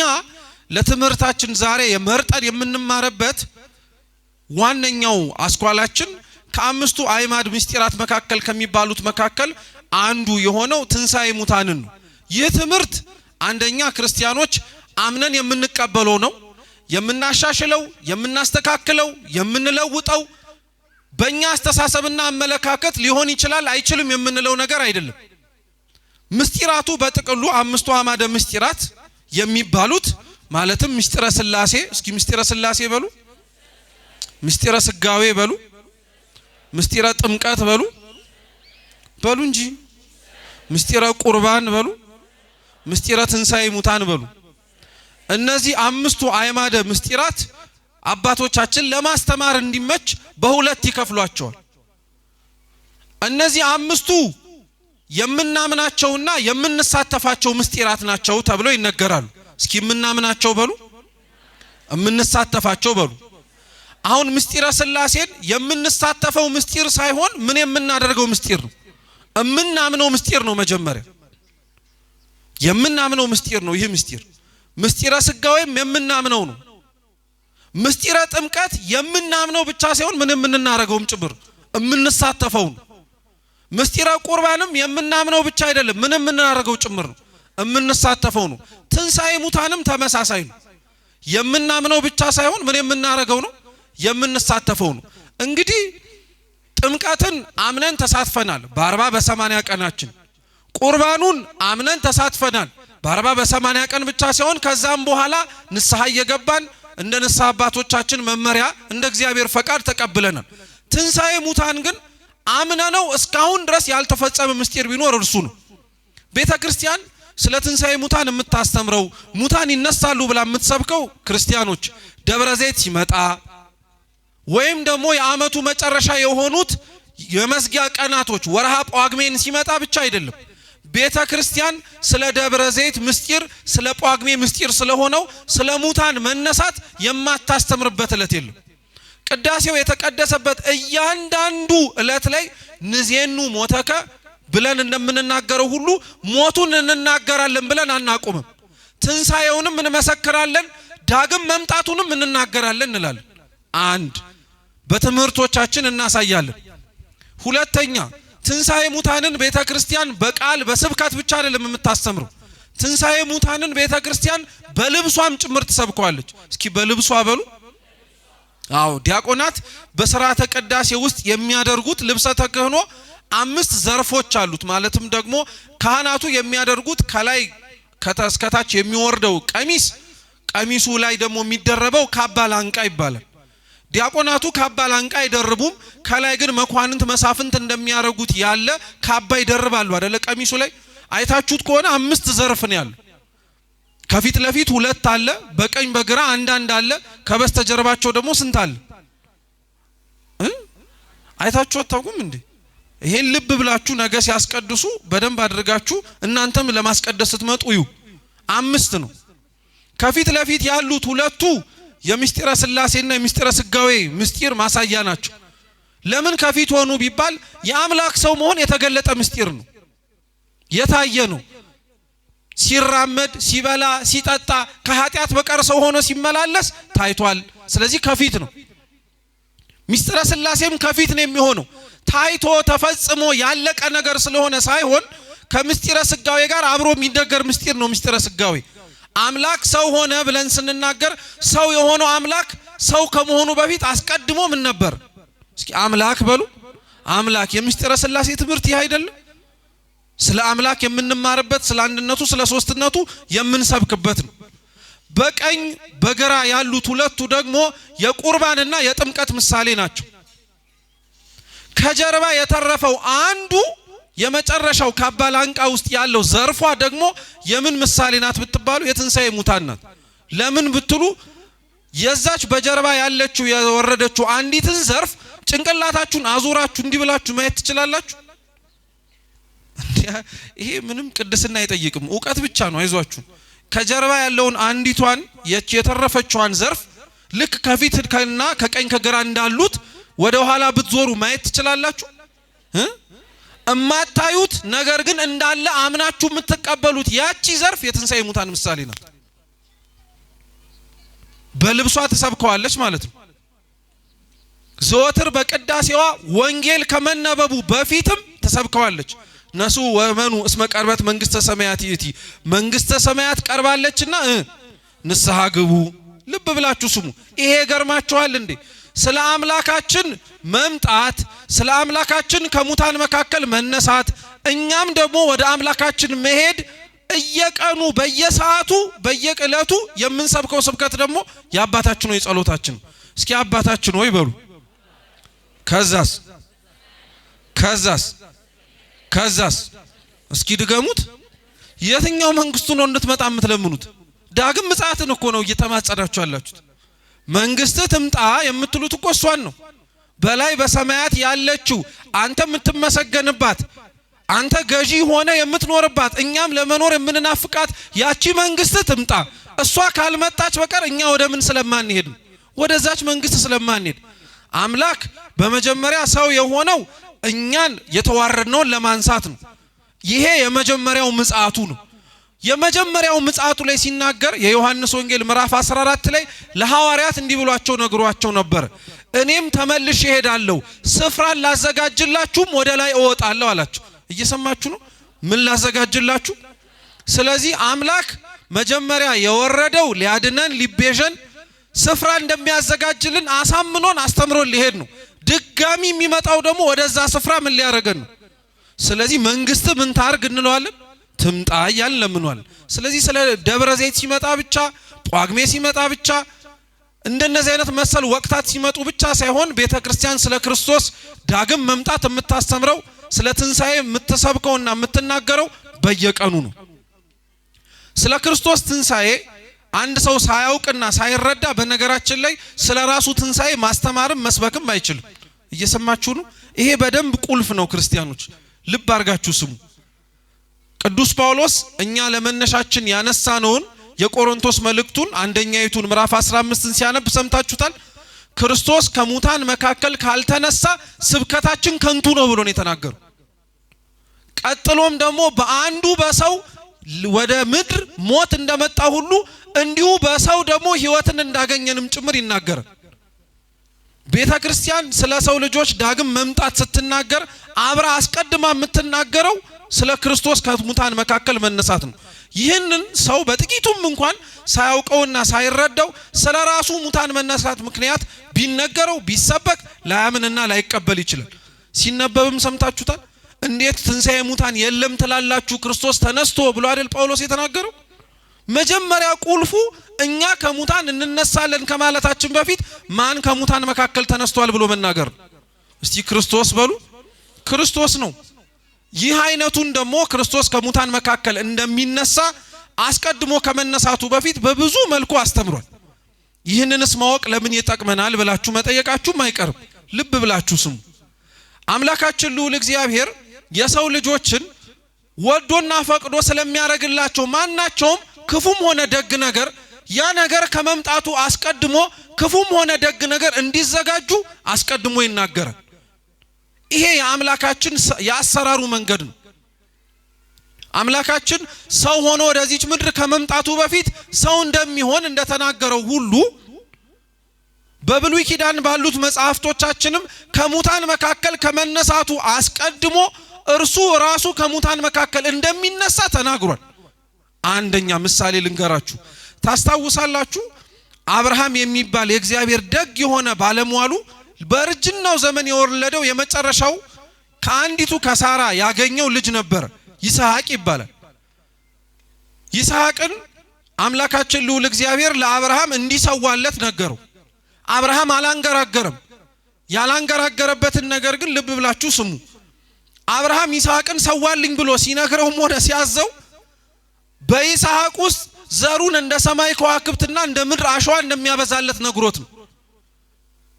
ለትምህርታችን ዛሬ የመርጠን የምንማርበት ዋነኛው አስኳላችን ከአምስቱ አዕማድ ምስጢራት መካከል ከሚባሉት መካከል አንዱ የሆነው ትንሣኤ ሙታንን ነው። ይህ ትምህርት አንደኛ ክርስቲያኖች አምነን የምንቀበለው ነው። የምናሻሽለው፣ የምናስተካክለው፣ የምንለውጠው በእኛ አስተሳሰብና አመለካከት ሊሆን ይችላል አይችልም የምንለው ነገር አይደለም። ምስጢራቱ በጥቅሉ አምስቱ አዕማደ ምስጢራት የሚባሉት ማለትም ምስጢረ ሥላሴ፣ እስኪ ምስጢረ ሥላሴ በሉ፣ ምስጢረ ሥጋዌ በሉ፣ ምስጢረ ጥምቀት በሉ እንጂ፣ ምስጢረ ቁርባን በሉ፣ ምስጢረ ትንሣኤ ሙታን በሉ። እነዚህ አምስቱ አዕማደ ምስጢራት አባቶቻችን ለማስተማር እንዲመች በሁለት ይከፍሏቸዋል። እነዚህ አምስቱ የምናምናቸውና የምንሳተፋቸው ምስጢራት ናቸው ተብለው ይነገራሉ። እስኪ የምናምናቸው በሉ፣ የምንሳተፋቸው በሉ። አሁን ምስጢረ ሥላሴን የምንሳተፈው ምስጢር ሳይሆን ምን የምናደርገው ምስጢር ነው? የምናምነው ምስጢር ነው። መጀመሪያ የምናምነው ምስጢር ነው። ይህ ምስጢር ምስጢረ ሥጋዌም የምናምነው ነው። ምስጢረ ጥምቀት የምናምነው ብቻ ሳይሆን ምን የምናደርገውም ጭምር የምንሳተፈው ነው። ምስጢረ ቁርባንም የምናምነው ብቻ አይደለም ምን የምናደርገው ጭምር ነው የምንሳተፈው ነው። ትንሣኤ ሙታንም ተመሳሳይ ነው። የምናምነው ብቻ ሳይሆን ምን የምናደርገው ነው የምንሳተፈው ነው። እንግዲህ ጥምቀትን አምነን ተሳትፈናል በ40 በ80 ቀናችን። ቁርባኑን አምነን ተሳትፈናል በ40 በ80 ቀን ብቻ ሳይሆን ከዛም በኋላ ንስሐ እየገባን እንደ ንስሐ አባቶቻችን መመሪያ እንደ እግዚአብሔር ፈቃድ ተቀብለናል። ትንሣኤ ሙታን ግን አምነነው እስካሁን ድረስ ያልተፈጸመ ምስጢር ቢኖር እርሱ ነው። ቤተ ክርስቲያን ስለ ትንሣኤ ሙታን የምታስተምረው ሙታን ይነሳሉ ብላ የምትሰብከው ክርስቲያኖች ደብረ ዘይት ሲመጣ ወይም ደግሞ የዓመቱ መጨረሻ የሆኑት የመዝጊያ ቀናቶች ወርሃ ጳጉሜን ሲመጣ ብቻ አይደለም። ቤተ ክርስቲያን ስለ ደብረ ዘይት ምስጢር፣ ስለ ጳጉሜ ምስጢር ስለሆነው ስለ ሙታን መነሳት የማታስተምርበት ዕለት የለም። ቅዳሴው የተቀደሰበት እያንዳንዱ ዕለት ላይ ንዜኑ ሞተከ ብለን እንደምንናገረው ሁሉ ሞቱን እንናገራለን ብለን አናቆምም። ትንሣኤውንም እንመሰክራለን፣ ዳግም መምጣቱንም እንናገራለን እንላለን። አንድ በትምህርቶቻችን እናሳያለን። ሁለተኛ ትንሣኤ ሙታንን ቤተ ክርስቲያን በቃል በስብከት ብቻ አይደለም የምታስተምረው። ትንሣኤ ሙታንን ቤተ ክርስቲያን በልብሷም ጭምር ትሰብከዋለች። እስኪ በልብሷ በሉ። አዎ ዲያቆናት በሥርዓተ ቅዳሴ ውስጥ የሚያደርጉት ልብሰ ተክህኖ 5 ዘርፎች አሉት። ማለትም ደግሞ ካህናቱ የሚያደርጉት ከላይ ከታች የሚወርደው ቀሚሱ ላይ ደግሞ የሚደረበው ካባ ላንቃ ይባላል። ዲያቆናቱ ካባ ላንቃ አይደርቡም። ከላይ ግን መኳንንት መሳፍንት እንደሚያደርጉት ያለ ካባ ይደርባሉ አይደለ? ቀሚሱ ላይ አይታችሁት ከሆነ 5 ዘርፍ ነው ያለው። ከፊት ለፊት 2 አለ፣ በቀኝ በግራ አንዳንድ አለ። ከበስተጀርባቸው ደግሞ ስንት አለ? አይታችሁ አታውቁም እንዴ? ይሄን ልብ ብላችሁ ነገ ሲያስቀድሱ በደንብ አድርጋችሁ እናንተም ለማስቀደስ ስትመጡ እዩ። 5 ነው። ከፊት ለፊት ያሉት 2ቱ የምስጢረ ሥላሴና የምስጢረ ሥጋዌ ምስጢር ማሳያ ናቸው። ለምን ከፊት ሆኑ ቢባል የአምላክ ሰው መሆን የተገለጠ ምስጢር ነው፣ የታየ ነው። ሲራመድ፣ ሲበላ፣ ሲጠጣ ከኃጢአት በቀር ሰው ሆኖ ሲመላለስ ታይቷል። ስለዚህ ከፊት ነው። ምስጢረ ሥላሴም ከፊት ነው የሚሆነው። ታይቶ ተፈጽሞ ያለቀ ነገር ስለሆነ ሳይሆን ከምስጢረ ሥጋዌ ጋር አብሮ የሚነገር ምስጢር ነው። ምስጢረ ሥጋዌ አምላክ ሰው ሆነ ብለን ስንናገር ሰው የሆነው አምላክ ሰው ከመሆኑ በፊት አስቀድሞ ምን ነበር? እስኪ አምላክ በሉ። አምላክ የምስጢረ ሥላሴ ትምህርት ይህ አይደለም? ስለ አምላክ የምንማርበት፣ ስለ አንድነቱ፣ ስለ ሶስትነቱ የምንሰብክበት ነው። በቀኝ በግራ ያሉት 2ቱ ደግሞ የቁርባንና የጥምቀት ምሳሌ ናቸው። ከጀርባ የተረፈው አንዱ የመጨረሻው ካባ ላንቃ ውስጥ ያለው ዘርፏ ደግሞ የምን ምሳሌ ናት ብትባሉ የትንሣኤ ሙታን ናት። ለምን ብትሉ የዛች በጀርባ ያለችው የወረደችው አንዲትን ዘርፍ ጭንቅላታችሁን አዙራችሁ እንዲህ ብላችሁ ማየት ትችላላችሁ? ይሄ ምንም ቅድስና አይጠይቅም፣ ዕውቀት ብቻ ነው። አይዟችሁ ከጀርባ ያለውን አንዲቷን የተረፈችዋን ዘርፍ ልክ ከፊትና ከቀኝ ከግራ እንዳሉት ወደ ኋላ ብትዞሩ ማየት ትችላላችሁ? እማታዩት ነገር ግን እንዳለ አምናችሁ የምትቀበሉት ያቺ ዘርፍ የትንሣኤ ሙታን ምሳሌ ናት። በልብሷ ተሰብከዋለች ማለት ነው። ዘወትር በቅዳሴዋ ወንጌል ከመነበቡ በፊትም ተሰብከዋለች። ነሱ ወመኑ እስመ ቀርበት መንግስተ ሰማያት ይእቲ፣ መንግስተ ሰማያት ቀርባለችና ንስሐ ግቡ። ልብ ብላችሁ ስሙ። ይሄ ገርማችኋል እንዴ? ስለ አምላካችን መምጣት፣ ስለ አምላካችን ከሙታን መካከል መነሳት፣ እኛም ደግሞ ወደ አምላካችን መሄድ እየቀኑ በየሰዓቱ በየቅለቱ የምንሰብከው ስብከት ደግሞ የአባታችን ሆይ ጸሎታችን። እስኪ አባታችን ሆይ በሉ። ከዛስ እስኪ ድገሙት። የትኛው መንግስቱ ነው እንድትመጣ የምትለምኑት? ዳግም ምጽአትን እኮ ነው እየተማጸናችሁ ያላችሁት። መንግስት ትምጣ የምትሉት እኮ እሷን ነው። በላይ በሰማያት ያለችው አንተ የምትመሰገንባት፣ አንተ ገዢ ሆነ የምትኖርባት፣ እኛም ለመኖር የምንናፍቃት ያቺ መንግስት ትምጣ። እሷ ካልመጣች በቀር እኛ ወደ ምን ስለማንሄድ ነው? ወደዛች መንግስት ስለማንሄድ። አምላክ በመጀመሪያ ሰው የሆነው እኛን የተዋረድነውን ለማንሳት ነው። ይሄ የመጀመሪያው ምጽአቱ ነው። የመጀመሪያው ምጽአቱ ላይ ሲናገር የዮሐንስ ወንጌል ምዕራፍ 14 ላይ ለሐዋርያት እንዲህ ብሏቸው ነግሯቸው ነበር። እኔም ተመልሼ እሄዳለሁ፣ ስፍራን ላዘጋጅላችሁም ወደ ላይ እወጣለሁ አላቸው። እየሰማችሁ ነው? ምን ላዘጋጅላችሁ? ስለዚህ አምላክ መጀመሪያ የወረደው ሊያድነን ሊቤዠን ስፍራ እንደሚያዘጋጅልን አሳምኖን አስተምሮን ሊሄድ ነው። ድጋሚ የሚመጣው ደግሞ ወደዛ ስፍራ ምን ሊያረገን ነው? ስለዚህ መንግስት ምን ታርግ እንለዋለን? ትምጣ እያልን ለምኗል። ስለዚህ ስለ ደብረ ዘይት ሲመጣ ብቻ፣ ጳጉሜ ሲመጣ ብቻ፣ እንደነዚህ አይነት መሰል ወቅታት ሲመጡ ብቻ ሳይሆን ቤተ ክርስቲያን ስለ ክርስቶስ ዳግም መምጣት የምታስተምረው ስለ ትንሣኤ የምትሰብከውና የምትናገረው በየቀኑ ነው። ስለ ክርስቶስ ትንሣኤ አንድ ሰው ሳያውቅና ሳይረዳ በነገራችን ላይ ስለ ራሱ ትንሣኤ ማስተማርም መስበክም አይችልም። እየሰማችሁ ነው? ይሄ በደንብ ቁልፍ ነው። ክርስቲያኖች ልብ አድርጋችሁ ስሙ። ቅዱስ ጳውሎስ እኛ ለመነሻችን ያነሳነውን የቆሮንቶስ መልእክቱን አንደኛይቱን ምዕራፍ 15ን ሲያነብ ሰምታችሁታል። ክርስቶስ ከሙታን መካከል ካልተነሳ ስብከታችን ከንቱ ነው ብሎ ነው የተናገረው። ቀጥሎም ደግሞ በአንዱ በሰው ወደ ምድር ሞት እንደመጣ ሁሉ እንዲሁ በሰው ደግሞ ሕይወትን እንዳገኘንም ጭምር ይናገራል። ቤተ ክርስቲያን ስለ ሰው ልጆች ዳግም መምጣት ስትናገር አብራ አስቀድማ የምትናገረው ስለ ክርስቶስ ከሙታን መካከል መነሳት ነው። ይህንን ሰው በጥቂቱም እንኳን ሳያውቀውና ሳይረዳው ስለ ራሱ ሙታን መነሳት ምክንያት ቢነገረው ቢሰበክ ላያምንና ላይቀበል ይችላል። ሲነበብም ሰምታችሁታል። እንዴት ትንሣኤ ሙታን የለም ትላላችሁ? ክርስቶስ ተነስቶ ብሎ አይደል ጳውሎስ የተናገረው? መጀመሪያ ቁልፉ እኛ ከሙታን እንነሳለን ከማለታችን በፊት ማን ከሙታን መካከል ተነስቷል ብሎ መናገር ነው። እስቲ ክርስቶስ በሉ። ክርስቶስ ነው። ይህ አይነቱን ደግሞ ክርስቶስ ከሙታን መካከል እንደሚነሳ አስቀድሞ ከመነሳቱ በፊት በብዙ መልኩ አስተምሯል። ይህንንስ ማወቅ ለምን ይጠቅመናል ብላችሁ መጠየቃችሁም አይቀርም። ልብ ብላችሁ ስሙ። አምላካችን ልዑል እግዚአብሔር የሰው ልጆችን ወዶና ፈቅዶ ስለሚያደርግላቸው ማናቸውም ክፉም ሆነ ደግ ነገር ያ ነገር ከመምጣቱ አስቀድሞ ክፉም ሆነ ደግ ነገር እንዲዘጋጁ አስቀድሞ ይናገራል። ይሄ የአምላካችን የአሰራሩ መንገድ ነው። አምላካችን ሰው ሆኖ ወደዚች ምድር ከመምጣቱ በፊት ሰው እንደሚሆን እንደተናገረው ሁሉ በብሉይ ኪዳን ባሉት መጻሕፍቶቻችንም ከሙታን መካከል ከመነሳቱ አስቀድሞ እርሱ ራሱ ከሙታን መካከል እንደሚነሳ ተናግሯል። አንደኛ ምሳሌ ልንገራችሁ። ታስታውሳላችሁ? አብርሃም የሚባል የእግዚአብሔር ደግ የሆነ ባለሟሉ በእርጅናው ዘመን የወለደው የመጨረሻው ከአንዲቱ ከሳራ ያገኘው ልጅ ነበር። ይስሐቅ ይባላል። ይስሐቅን አምላካችን ልዑል እግዚአብሔር ለአብርሃም እንዲሰዋለት ነገረው። አብርሃም አላንገራገረም። ያላንገራገረበትን ነገር ግን ልብ ብላችሁ ስሙ። አብርሃም ይስሐቅን ሰዋልኝ ብሎ ሲነግረውም ሆነ ሲያዘው በይስሐቅ ውስጥ ዘሩን እንደ ሰማይ ከዋክብትና እንደ ምድር አሸዋ እንደሚያበዛለት ነግሮት ነው።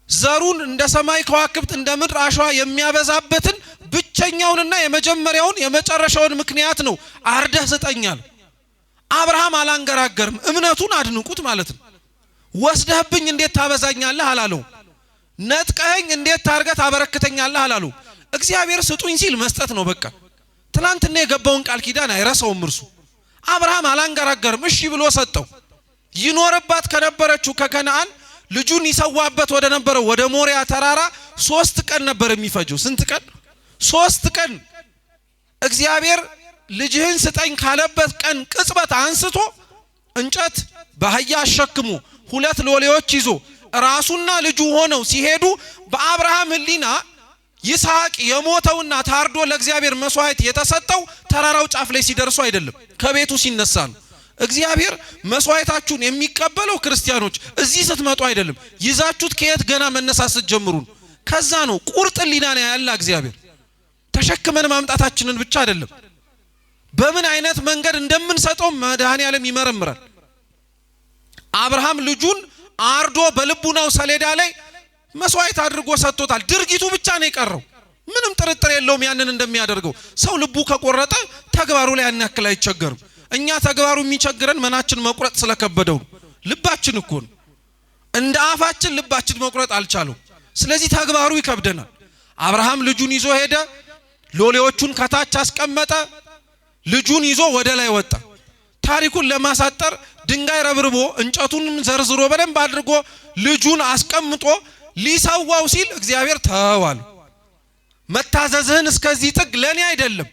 ዘሩን እንደ ሰማይ ከዋክብት እንደ ምድር አሸዋ የሚያበዛበትን ብቸኛውንና የመጀመሪያውን የመጨረሻውን ምክንያት ነው አርደህ ስጠኛል። አብርሃም አላንገራገርም። እምነቱን አድንቁት ማለት ነው። ወስደህብኝ እንዴት ታበዛኛለህ አላለው። ነጥቀኸኝ እንዴት ታርገህ ታበረክተኛለህ አላለው። እግዚአብሔር ስጡኝ ሲል መስጠት ነው በቃ። ትላንትና የገባውን ቃል ኪዳን አይረሳውም እርሱ። አብርሃም አላንገራገርም፣ እሺ ብሎ ሰጠው። ይኖርባት ከነበረችው ከከነዓን ልጁን ይሰዋበት ወደ ነበረው ወደ ሞሪያ ተራራ 3 ቀን ነበር የሚፈጀው። ስንት ቀን? 3 ቀን። እግዚአብሔር ልጅህን ስጠኝ ካለበት ቀን ቅጽበት አንስቶ እንጨት በአህያ አሸክሞ 2 ሎሌዎች ይዞ ራሱና ልጁ ሆነው ሲሄዱ በአብርሃም ሕሊና ይስሐቅ የሞተውና ታርዶ ለእግዚአብሔር መስዋዕት የተሰጠው ተራራው ጫፍ ላይ ሲደርሱ አይደለም፣ ከቤቱ ሲነሳ ነው። እግዚአብሔር መስዋዕታችሁን የሚቀበለው ክርስቲያኖች እዚህ ስትመጡ አይደለም፣ ይዛችሁት ከየት ገና መነሳት ጀምሩ። ከዛ ነው ቁርጥ ሕሊና ነው ያለ እግዚአብሔር። ተሸክመን ማምጣታችንን ብቻ አይደለም፣ በምን አይነት መንገድ እንደምንሰጠው መድኃኔዓለም ይመረምራል። አብርሃም ልጁን አርዶ በልቡናው ሰሌዳ ላይ መስዋዕት አድርጎ ሰጥቶታል። ድርጊቱ ብቻ ነው የቀረው። ምንም ጥርጥር የለውም ያንን እንደሚያደርገው። ሰው ልቡ ከቆረጠ ተግባሩ ላይ ያን ያክል አይቸገርም። እኛ ተግባሩ የሚቸግረን መናችን መቁረጥ ስለከበደው ልባችን እኮ ነው። እንደ አፋችን ልባችን መቁረጥ አልቻለው። ስለዚህ ተግባሩ ይከብደናል። አብርሃም ልጁን ይዞ ሄደ። ሎሌዎቹን ከታች አስቀመጠ። ልጁን ይዞ ወደ ላይ ወጣ። ታሪኩን ለማሳጠር ድንጋይ ረብርቦ እንጨቱንም ዘርዝሮ በደንብ አድርጎ ልጁን አስቀምጦ ሊሰዋው ሲል እግዚአብሔር ተዋል። መታዘዝህን እስከዚህ ጥግ ለኔ አይደለም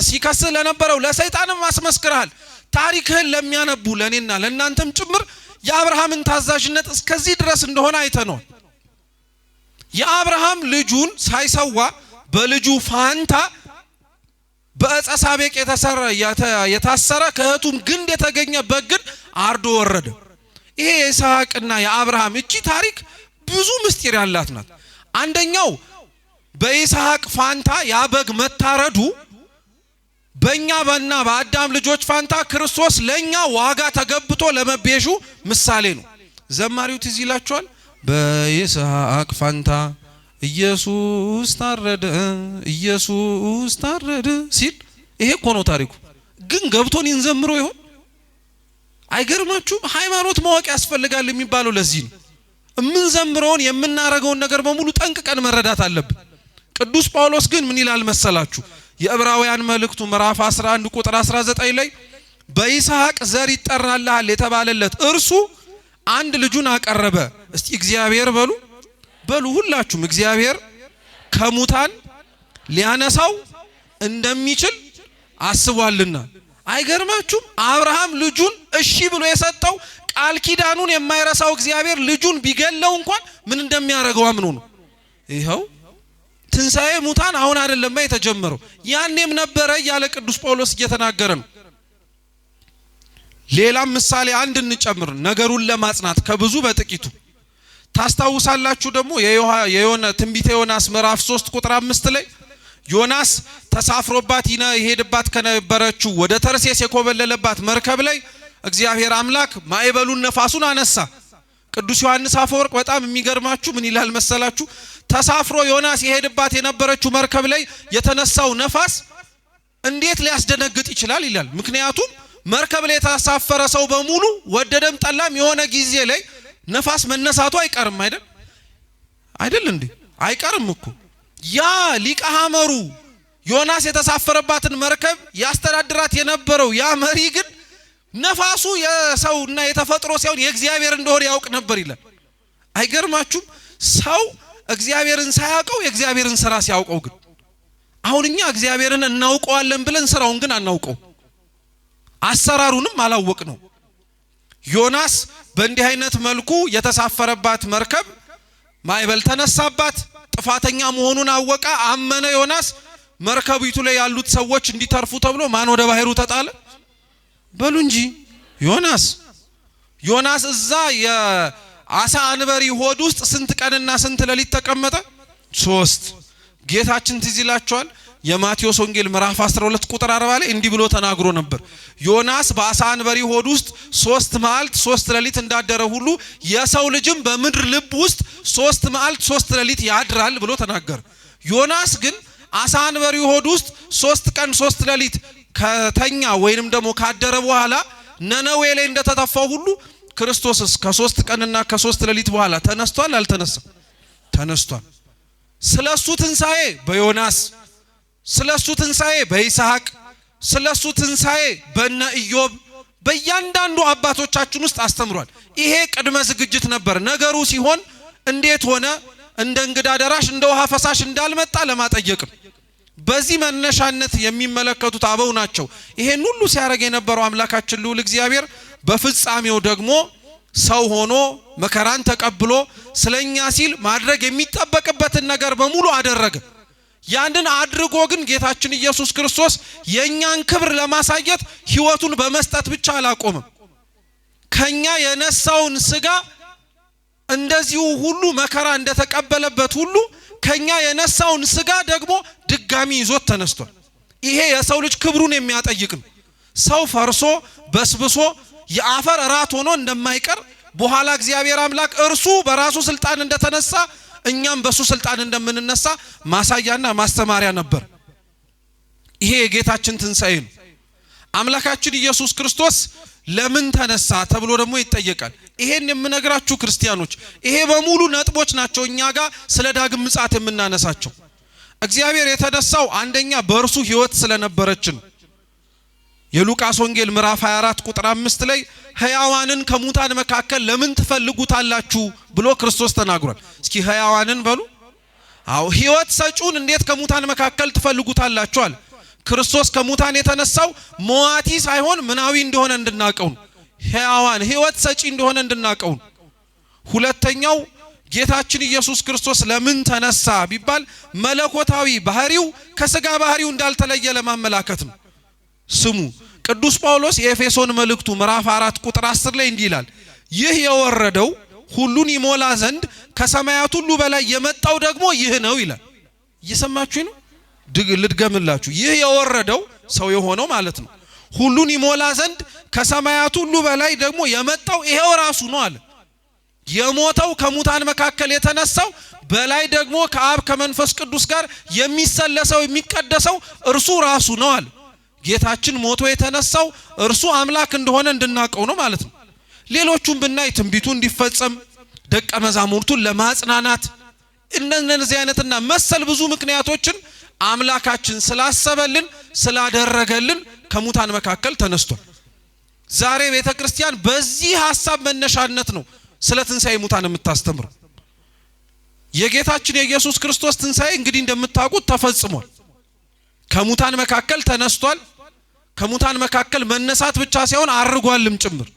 ሲከስህ ለነበረው ለሰይጣንም አስመስክርሃል። ታሪክህን ለሚያነቡ ለኔና ለእናንተም ጭምር የአብርሃምን ታዛዥነት እስከዚህ ድረስ እንደሆነ አይተነዋል። የአብርሃም ልጁን ሳይሰዋ በልጁ ፋንታ በዕፀ ሳቤቅ የታሰረ ከእህቱም ግንድ የተገኘ በግን አርዶ ወረደ። ይሄ የይስሐቅና የአብርሃም እቺ ታሪክ ብዙ ምስጢር ያላት ናት። አንደኛው በይስሐቅ ፋንታ ያበግ መታረዱ በእኛ በአዳም ልጆች ፋንታ ክርስቶስ ለእኛ ዋጋ ተገብቶ ለመቤዡ ምሳሌ ነው። ዘማሪው ትዝ ይላችኋል። በይስሐቅ ፋንታ ኢየሱስ ታረደ፣ ኢየሱስ ታረደ ሲል ይሄ እኮ ነው ታሪኩ። ግን ገብቶን እንዘምረው ይሆን? አይገርማችሁም? ሃይማኖት ማወቅ ያስፈልጋል የሚባለው ለዚህ ነው። የምንዘምረውን የምናረገውን ነገር በሙሉ ጠንቅቀን መረዳት አለብን። ቅዱስ ጳውሎስ ግን ምን ይላል መሰላችሁ? የዕብራውያን መልእክቱ ምዕራፍ 11 ቁጥር 19 ላይ በይስሐቅ ዘር ይጠራልሃል የተባለለት እርሱ አንድ ልጁን አቀረበ። እስቲ እግዚአብሔር በሉ ሁላችሁም እግዚአብሔር ከሙታን ሊያነሳው እንደሚችል አስቧልና። አይገርማችሁም? አብርሃም ልጁን እሺ ብሎ የሰጠው ቃል ኪዳኑን የማይረሳው እግዚአብሔር ልጁን ቢገለው እንኳን ምን እንደሚያደርገው አምኖ ነው። ይኸው ትንሣኤ ሙታን አሁን አይደለም የተጀመረው፣ ያኔም ነበረ እያለ ቅዱስ ጳውሎስ እየተናገረ ነው። ሌላም ምሳሌ አንድ እንጨምር ነገሩን ለማጽናት ከብዙ በጥቂቱ። ታስታውሳላችሁ ደግሞ ትንቢተ ዮናስ ምዕራፍ 3 ቁጥር 5 ላይ ዮናስ ተሳፍሮባት ይሄድባት ከነበረችው ወደ ተርሴስ የኮበለለባት መርከብ ላይ እግዚአብሔር አምላክ ማዕበሉን ነፋሱን አነሳ። ቅዱስ ዮሐንስ አፈወርቅ በጣም የሚገርማችሁ ምን ይላል መሰላችሁ? ተሳፍሮ ዮናስ የሄድባት የነበረችው መርከብ ላይ የተነሳው ነፋስ እንዴት ሊያስደነግጥ ይችላል ይላል። ምክንያቱም መርከብ ላይ የተሳፈረ ሰው በሙሉ ወደደም ጠላም የሆነ ጊዜ ላይ ነፋስ መነሳቱ አይቀርም አይደል እንዴ? አይቀርም እኮ። ያ ሊቀ ሐመሩ ዮናስ የተሳፈረባትን መርከብ ያስተዳድራት የነበረው ያ መሪ ግን ነፋሱ የሰውና የተፈጥሮ ሳይሆን የእግዚአብሔር እንደሆነ ያውቅ ነበር ይላል። አይገርማችሁም? ሰው እግዚአብሔርን ሳያውቀው የእግዚአብሔርን ሥራ ሲያውቀው ግን አሁን እኛ እግዚአብሔርን እናውቀዋለን ብለን ሥራውን ግን አናውቀው፣ አሰራሩንም አላወቅ ነው። ዮናስ በእንዲህ አይነት መልኩ የተሳፈረባት መርከብ ማዕበል ተነሳባት፣ ጥፋተኛ መሆኑን አወቀ፣ አመነ። ዮናስ መርከቢቱ ላይ ያሉት ሰዎች እንዲተርፉ ተብሎ ማን ወደ ባህሩ ተጣለ? በሉ እንጂ ዮናስ እዛ የአሳ አንበሪ ሆድ ውስጥ ስንት ቀንና ስንት ሌሊት ተቀመጠ? 3። ጌታችን ትዝ ይላችኋል። የማቴዎስ ወንጌል ምዕራፍ 12 ቁጥር 40 ላይ እንዲህ ብሎ ተናግሮ ነበር። ዮናስ በአሳ አንበሪ ሆድ ውስጥ 3 መዓልት 3 ሌሊት እንዳደረ ሁሉ የሰው ልጅም በምድር ልብ ውስጥ 3 መዓልት 3 ሌሊት ያድራል ብሎ ተናገረ። ዮናስ ግን አሳ አንበሪ ሆድ ውስጥ 3 ቀን 3 ሌሊት ከተኛ ወይንም ደግሞ ካደረ በኋላ ነነዌ ላይ እንደተተፋው ሁሉ ክርስቶስስ ከ3 ቀንና ከ3 ሌሊት በኋላ ተነስቷል አልተነሳም? ተነስቷል። ስለሱ ትንሳኤ በዮናስ፣ ስለሱ ትንሳኤ በይስሐቅ፣ ስለሱ ትንሳኤ በነ ኢዮብ በእያንዳንዱ አባቶቻችን ውስጥ አስተምሯል። ይሄ ቅድመ ዝግጅት ነበር። ነገሩ ሲሆን እንዴት ሆነ? እንደ እንግዳ ደራሽ እንደ ውሃ ፈሳሽ እንዳልመጣ ለማጠየቅም በዚህ መነሻነት የሚመለከቱት አበው ናቸው። ይሄን ሁሉ ሲያደርግ የነበረው አምላካችን ልዑል እግዚአብሔር በፍጻሜው ደግሞ ሰው ሆኖ መከራን ተቀብሎ ስለኛ ሲል ማድረግ የሚጠበቅበትን ነገር በሙሉ አደረገ። ያንን አድርጎ ግን ጌታችን ኢየሱስ ክርስቶስ የኛን ክብር ለማሳየት ሕይወቱን በመስጠት ብቻ አላቆመም። ከኛ የነሳውን ሥጋ እንደዚሁ ሁሉ መከራ እንደተቀበለበት ሁሉ ከኛ የነሳውን ሥጋ ደግሞ ድጋሚ ይዞት ተነስቷል። ይሄ የሰው ልጅ ክብሩን የሚያጠይቅ ነው። ሰው ፈርሶ በስብሶ የአፈር ራት ሆኖ እንደማይቀር በኋላ እግዚአብሔር አምላክ እርሱ በራሱ ስልጣን እንደተነሳ እኛም በሱ ስልጣን እንደምንነሳ ማሳያና ማስተማሪያ ነበር። ይሄ የጌታችን ትንሣኤ ነው። አምላካችን ኢየሱስ ክርስቶስ ለምን ተነሳ ተብሎ ደግሞ ይጠየቃል። ይሄን የምነግራችሁ ክርስቲያኖች ይሄ በሙሉ ነጥቦች ናቸው እኛ ጋር ስለ ዳግም ምጽአት የምናነሳቸው። እግዚአብሔር የተነሳው አንደኛ በእርሱ ሕይወት ስለነበረች ነው። የሉቃስ ወንጌል ምዕራፍ 24 ቁጥር 5 ላይ ሕያዋንን ከሙታን መካከል ለምን ትፈልጉታላችሁ ብሎ ክርስቶስ ተናግሯል። እስኪ ሕያዋንን በሉ። አዎ ሕይወት ሰጪውን እንዴት ከሙታን መካከል ትፈልጉታላችሁ አለ። ክርስቶስ ከሙታን የተነሳው ሞዋቲ ሳይሆን ምናዊ እንደሆነ እንድናቀው ነው። ሕያዋን ሕይወት ሰጪ እንደሆነ እንድናቀው ነው። ሁለተኛው ጌታችን ኢየሱስ ክርስቶስ ለምን ተነሳ ቢባል መለኮታዊ ባህሪው ከሥጋ ባህሪው እንዳልተለየ ለማመላከት ነው። ስሙ ቅዱስ ጳውሎስ የኤፌሶን መልእክቱ ምዕራፍ 4 ቁጥር 10 ላይ እንዲህ ይላል፣ ይህ የወረደው ሁሉን ይሞላ ዘንድ ከሰማያት ሁሉ በላይ የመጣው ደግሞ ይህ ነው ይላል። እየሰማችሁ ነው? ልድገምላችሁ። ይህ የወረደው ሰው የሆነው ማለት ነው። ሁሉን ይሞላ ዘንድ ከሰማያት ሁሉ በላይ ደግሞ የመጣው ይሄው ራሱ ነው አለ። የሞተው ከሙታን መካከል የተነሳው በላይ ደግሞ ከአብ ከመንፈስ ቅዱስ ጋር የሚሰለሰው የሚቀደሰው እርሱ ራሱ ነው አለ። ጌታችን ሞቶ የተነሳው እርሱ አምላክ እንደሆነ እንድናቀው ነው ማለት ነው። ሌሎቹም ብናይ ትንቢቱ እንዲፈጸም ደቀ መዛሙርቱን ለማጽናናት እነዚህ አይነትና መሰል ብዙ ምክንያቶችን አምላካችን ስላሰበልን ስላደረገልን ከሙታን መካከል ተነስቷል። ዛሬ ቤተክርስቲያን በዚህ ሐሳብ መነሻነት ነው ስለ ትንሣኤ ሙታን የምታስተምረው። የጌታችን የኢየሱስ ክርስቶስ ትንሣኤ እንግዲህ እንደምታውቁት ተፈጽሟል። ከሙታን መካከል ተነስቷል። ከሙታን መካከል መነሳት ብቻ ሳይሆን አርጓልም ጭምር።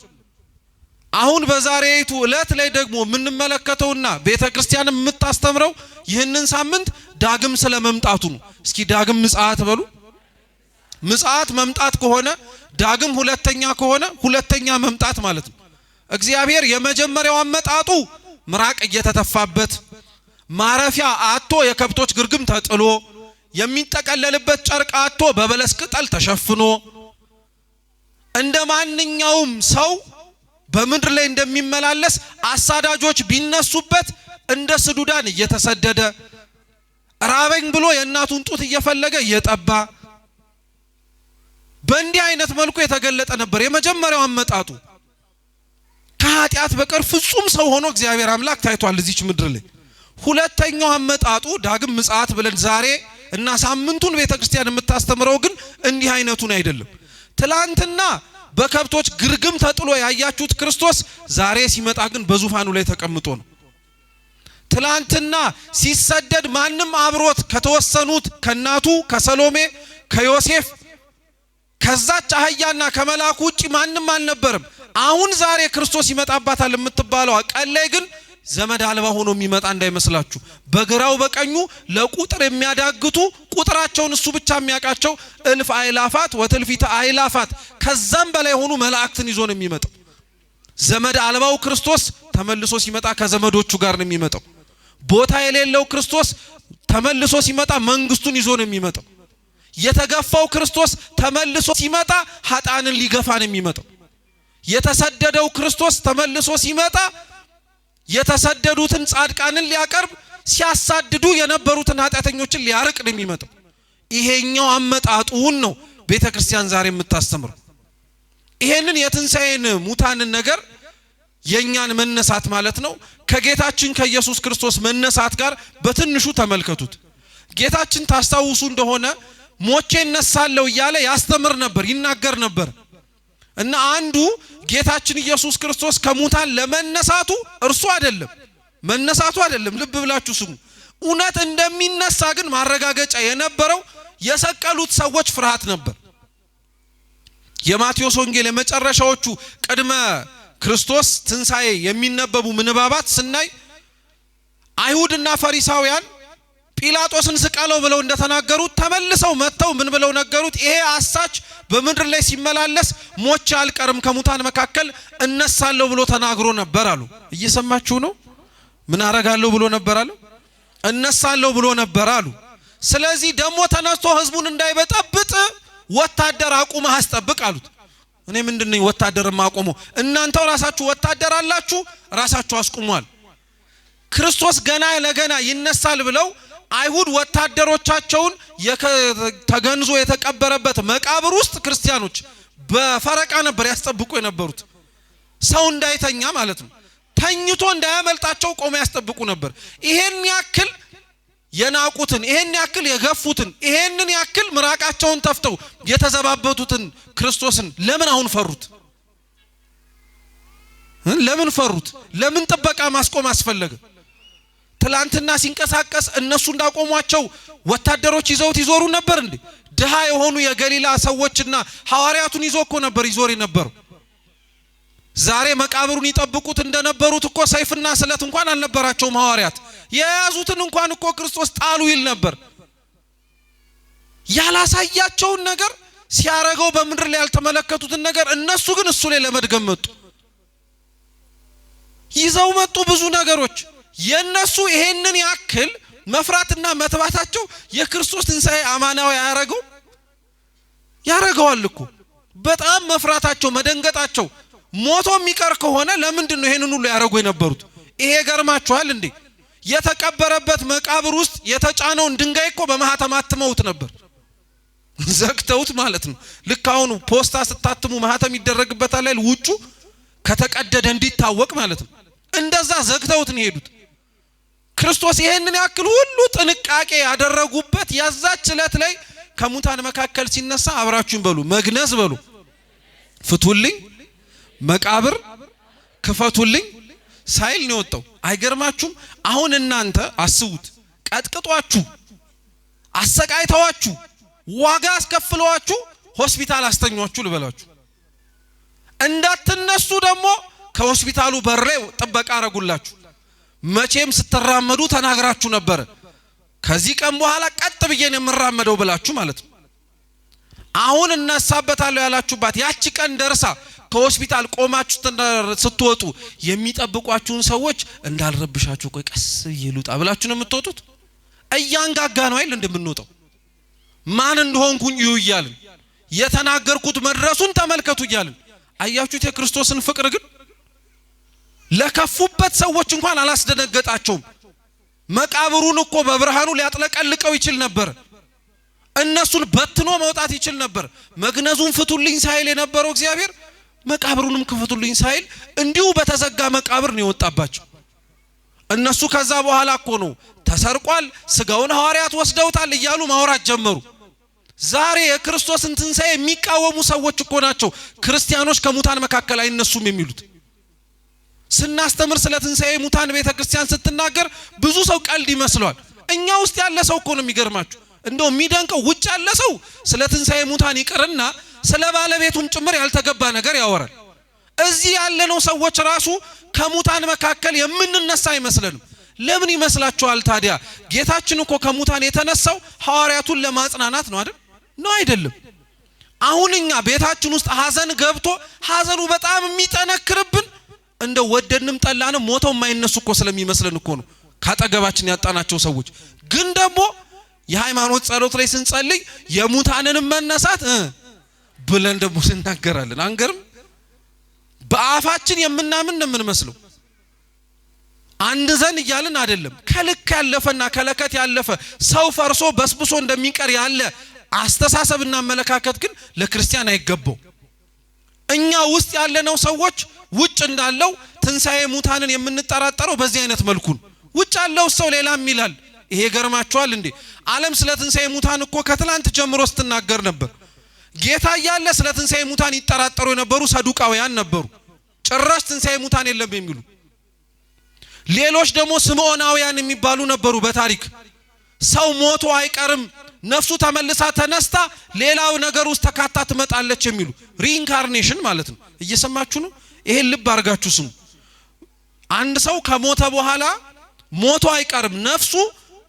አሁን በዛሬይቱ ዕለት ላይ ደግሞ የምንመለከተውና ቤተክርስቲያን የምታስተምረው ይህንን ሳምንት ዳግም ስለመምጣቱ ነው። እስኪ ዳግም ምጽአት በሉ። ምጽአት መምጣት ከሆነ ዳግም ሁለተኛ ከሆነ ሁለተኛ መምጣት ማለት ነው። እግዚአብሔር የመጀመሪያው አመጣጡ ምራቅ እየተተፋበት ማረፊያ አጥቶ የከብቶች ግርግም ተጥሎ የሚጠቀለልበት ጨርቅ አጥቶ በበለስ ቅጠል ተሸፍኖ እንደ ማንኛውም ሰው በምድር ላይ እንደሚመላለስ አሳዳጆች ቢነሱበት እንደ ስዱዳን እየተሰደደ ራበኝ ብሎ የእናቱን ጡት እየፈለገ እየጠባ በእንዲህ አይነት መልኩ የተገለጠ ነበር የመጀመሪያው አመጣጡ። ከኃጢአት በቀር ፍጹም ሰው ሆኖ እግዚአብሔር አምላክ ታይቷል እዚች ምድር ላይ። ሁለተኛው አመጣጡ ዳግም ምጽአት ብለን ዛሬ እና ሳምንቱን ቤተክርስቲያን የምታስተምረው ግን እንዲህ አይነቱን አይደለም። ትላንትና በከብቶች ግርግም ተጥሎ ያያችሁት ክርስቶስ ዛሬ ሲመጣ ግን በዙፋኑ ላይ ተቀምጦ ነው። ትላንትና ሲሰደድ ማንም አብሮት ከተወሰኑት ከናቱ ከሰሎሜ ከዮሴፍ ከዛች አህያና ከመላኩ ውጪ ማንም አልነበረም። አሁን ዛሬ ክርስቶስ ይመጣባታል የምትባለው ቀን ላይ ግን ዘመድ አልባ ሆኖ የሚመጣ እንዳይመስላችሁ። በግራው በቀኙ ለቁጥር የሚያዳግቱ ቁጥራቸውን እሱ ብቻ የሚያውቃቸው እልፍ አይላፋት ወትልፊተ አይላፋት ከዛም በላይ ሆኑ መላእክትን ይዞ ነው የሚመጣው። ዘመድ አልባው ክርስቶስ ተመልሶ ሲመጣ ከዘመዶቹ ጋር ነው የሚመጣው። ቦታ የሌለው ክርስቶስ ተመልሶ ሲመጣ መንግስቱን ይዞ ነው የሚመጣው። የተገፋው ክርስቶስ ተመልሶ ሲመጣ ኃጥአንን ሊገፋ ነው የሚመጣው። የተሰደደው ክርስቶስ ተመልሶ ሲመጣ የተሰደዱትን ጻድቃንን ሊያቀርብ ሲያሳድዱ የነበሩትን ኃጢአተኞችን ሊያርቅ ነው የሚመጣው። ይሄኛው አመጣጡን ነው ቤተክርስቲያን ዛሬ የምታስተምረው። ይሄንን የትንሣኤን ሙታንን ነገር የኛን መነሳት ማለት ነው ከጌታችን ከኢየሱስ ክርስቶስ መነሳት ጋር በትንሹ ተመልከቱት። ጌታችን ታስታውሱ እንደሆነ ሞቼ እነሳለሁ እያለ ያስተምር ነበር፣ ይናገር ነበር። እና አንዱ ጌታችን ኢየሱስ ክርስቶስ ከሙታን ለመነሳቱ እርሱ አይደለም መነሳቱ አይደለም፣ ልብ ብላችሁ ስሙ። እውነት እንደሚነሳ ግን ማረጋገጫ የነበረው የሰቀሉት ሰዎች ፍርሃት ነበር። የማቴዎስ ወንጌል የመጨረሻዎቹ ቅድመ ክርስቶስ ትንሣኤ የሚነበቡ ምንባባት ስናይ አይሁድና ፈሪሳውያን ጲላጦስን ስቀለው ብለው እንደተናገሩት ተመልሰው መጥተው ምን ብለው ነገሩት? ይሄ አሳች በምድር ላይ ሲመላለስ ሞቼ አልቀርም ከሙታን መካከል እነሳለሁ ብሎ ተናግሮ ነበር አሉ። እየሰማችሁ ነው? ምን አረጋለሁ ብሎ ነበር አሉ? እነሳለሁ ብሎ ነበር አሉ። ስለዚህ ደግሞ ተነስቶ ህዝቡን እንዳይበጠብጥ ወታደር አቁመህ አስጠብቅ አሉት። እኔ ምንድነኝ ወታደር ማቆመው? እናንተው ራሳችሁ ወታደር አላችሁ፣ ራሳችሁ አስቁሟል። ክርስቶስ ገና ለገና ይነሳል ብለው አይሁድ ወታደሮቻቸውን ተገንዞ የተቀበረበት መቃብር ውስጥ ክርስቲያኖች በፈረቃ ነበር ያስጠብቁ የነበሩት። ሰው እንዳይተኛ ማለት ነው። ተኝቶ እንዳያመልጣቸው ቆመው ያስጠብቁ ነበር። ይሄን ያክል የናቁትን፣ ይሄን ያክል የገፉትን፣ ይሄንን ያክል ምራቃቸውን ተፍተው የተዘባበቱትን ክርስቶስን ለምን አሁን ፈሩት? ለምን ፈሩት? ለምን ጥበቃ ማስቆም አስፈለገ? ትላንትና ሲንቀሳቀስ እነሱ እንዳቆሟቸው ወታደሮች ይዘውት ይዞሩ ነበር እንዴ? ድሃ የሆኑ የገሊላ ሰዎችና ሐዋርያቱን ይዞ እኮ ነበር ይዞር የነበረው። ዛሬ መቃብሩን ይጠብቁት እንደነበሩት እኮ ሰይፍና ስለት እንኳን አልነበራቸውም ሐዋርያት። የያዙትን እንኳን እኮ ክርስቶስ ጣሉ ይል ነበር። ያላሳያቸውን ነገር ሲያረገው በምድር ላይ ያልተመለከቱትን ነገር እነሱ ግን እሱ ላይ ለመድገም መጡ። ይዘው መጡ ብዙ ነገሮች። የነሱ ይሄንን ያክል መፍራትና መተባታቸው የክርስቶስ ትንሣኤ አማናዊ ያረገዋል እኮ። በጣም መፍራታቸው መደንገጣቸው ሞቶ የሚቀር ከሆነ ለምንድን ነው ይሄንን ሁሉ ያረጉ የነበሩት? ይሄ ገርማችኋል እንዴ? የተቀበረበት መቃብር ውስጥ የተጫነውን ድንጋይ እኮ በማህተም አትመውት ነበር፣ ዘግተውት ማለት ነው። ልክ አሁን ፖስታ ስታትሙ ማህተም ይደረግበታል አይደል? ውጩ ከተቀደደ እንዲታወቅ ማለት ነው። እንደዛ ዘግተውት ነው ሄዱት። ክርስቶስ ይሄንን ያክል ሁሉ ጥንቃቄ ያደረጉበት ያዛች ዕለት ላይ ከሙታን መካከል ሲነሳ አብራችሁን በሉ መግነዝ በሉ ፍቱልኝ፣ መቃብር ክፈቱልኝ ሳይል ነው የወጣው። አይገርማችሁም? አሁን እናንተ አስቡት፣ ቀጥቅጧችሁ አሰቃይተዋችሁ ዋጋ አስከፍለዋችሁ ሆስፒታል አስተኛችሁ ልበላችሁ። እንዳትነሱ ደግሞ ከሆስፒታሉ በር ላይ ጥበቃ አረጉላችሁ። መቼም ስትራመዱ ተናግራችሁ ነበር፣ ከዚህ ቀን በኋላ ቀጥ ብዬ ነው የምራመደው ብላችሁ ማለት ነው። አሁን እነሳበታለሁ ያላችሁባት ያቺ ቀን ደርሳ ከሆስፒታል ቆማችሁ ስትወጡ የሚጠብቋችሁን ሰዎች እንዳልረብሻችሁ ቆይ ቀስ ይሉጣ ብላችሁ ነው የምትወጡት። እያንጋጋ ነው አይደል እንደምንወጣው? ማን እንደሆንኩኝ እዩ እያልን የተናገርኩት መድረሱን ተመልከቱ እያልን። አያችሁት የክርስቶስን ፍቅር ግን ለከፉበት ሰዎች እንኳን አላስደነገጣቸውም። መቃብሩን እኮ በብርሃኑ ሊያጥለቀልቀው ይችል ነበር። እነሱን በትኖ መውጣት ይችል ነበር። መግነዙን ፍቱልኝ ሳይል የነበረው እግዚአብሔር መቃብሩንም ክፈቱልኝ ሳይል እንዲሁ በተዘጋ መቃብር ነው የወጣባቸው። እነሱ ከዛ በኋላ እኮ ነው ተሰርቋል፣ ስጋውን ሐዋርያት ወስደውታል እያሉ ማውራት ጀመሩ። ዛሬ የክርስቶስን ትንሣኤ የሚቃወሙ ሰዎች እኮ ናቸው ክርስቲያኖች ከሙታን መካከል አይነሱም የሚሉት። ስናስተምር ስለ ትንሣኤ ሙታን ቤተክርስቲያን ስትናገር ብዙ ሰው ቀልድ ይመስለዋል። እኛ ውስጥ ያለ ሰው እኮ ነው የሚገርማችሁ። እንደው የሚደንቀው ውጭ ያለ ሰው ስለ ትንሣኤ ሙታን ይቅርና ስለ ባለቤቱም ጭምር ያልተገባ ነገር ያወራል። እዚህ ያለነው ሰዎች ራሱ ከሙታን መካከል የምንነሳ አይመስለንም። ለምን ይመስላችኋል ታዲያ? ጌታችን እኮ ከሙታን የተነሳው ሐዋርያቱን ለማጽናናት ነው አይደል? ነው አይደለም? አሁን እኛ ቤታችን ውስጥ ሐዘን ገብቶ ሐዘኑ በጣም የሚጠነክርብን እንደ ወደድንም ጠላንም ሞተው የማይነሱ እኮ ስለሚመስለን እኮ ነው ካጠገባችን ያጣናቸው ሰዎች። ግን ደግሞ የሃይማኖት ጸሎት ላይ ስንጸልይ የሙታንን መነሳት ብለን ደግሞ እንናገራለን። አንገርም? በአፋችን የምናምን ነው የምንመስለው። አንድ ዘን እያልን አይደለም። ከልክ ያለፈና ከለከት ያለፈ ሰው ፈርሶ በስብሶ እንደሚቀር ያለ አስተሳሰብና አመለካከት ግን ለክርስቲያን አይገባው። እኛ ውስጥ ያለነው ሰዎች ውጭ እንዳለው ትንሣኤ ሙታንን የምንጠራጠረው በዚህ አይነት መልኩ ነው። ውጭ ያለው ሰው ሌላም ይላል። ይሄ ገርማቸዋል እንዴ? ዓለም ስለ ትንሣኤ ሙታን እኮ ከትላንት ጀምሮ ስትናገር ነበር። ጌታ እያለ ስለ ትንሣኤ ሙታን ይጠራጠሩ የነበሩ ሰዱቃውያን ነበሩ። ጭራሽ ትንሣኤ ሙታን የለም የሚሉ። ሌሎች ደግሞ ስምዖናውያን የሚባሉ ነበሩ። በታሪክ ሰው ሞቶ አይቀርም፣ ነፍሱ ተመልሳ ተነስታ ሌላው ነገር ውስጥ ተካታ ትመጣለች የሚሉ ሪኢንካርኔሽን ማለት ነው። እየሰማችሁ ነው? ይሄን ልብ አድርጋችሁ ስሙ። አንድ ሰው ከሞተ በኋላ ሞቶ አይቀርም፣ ነፍሱ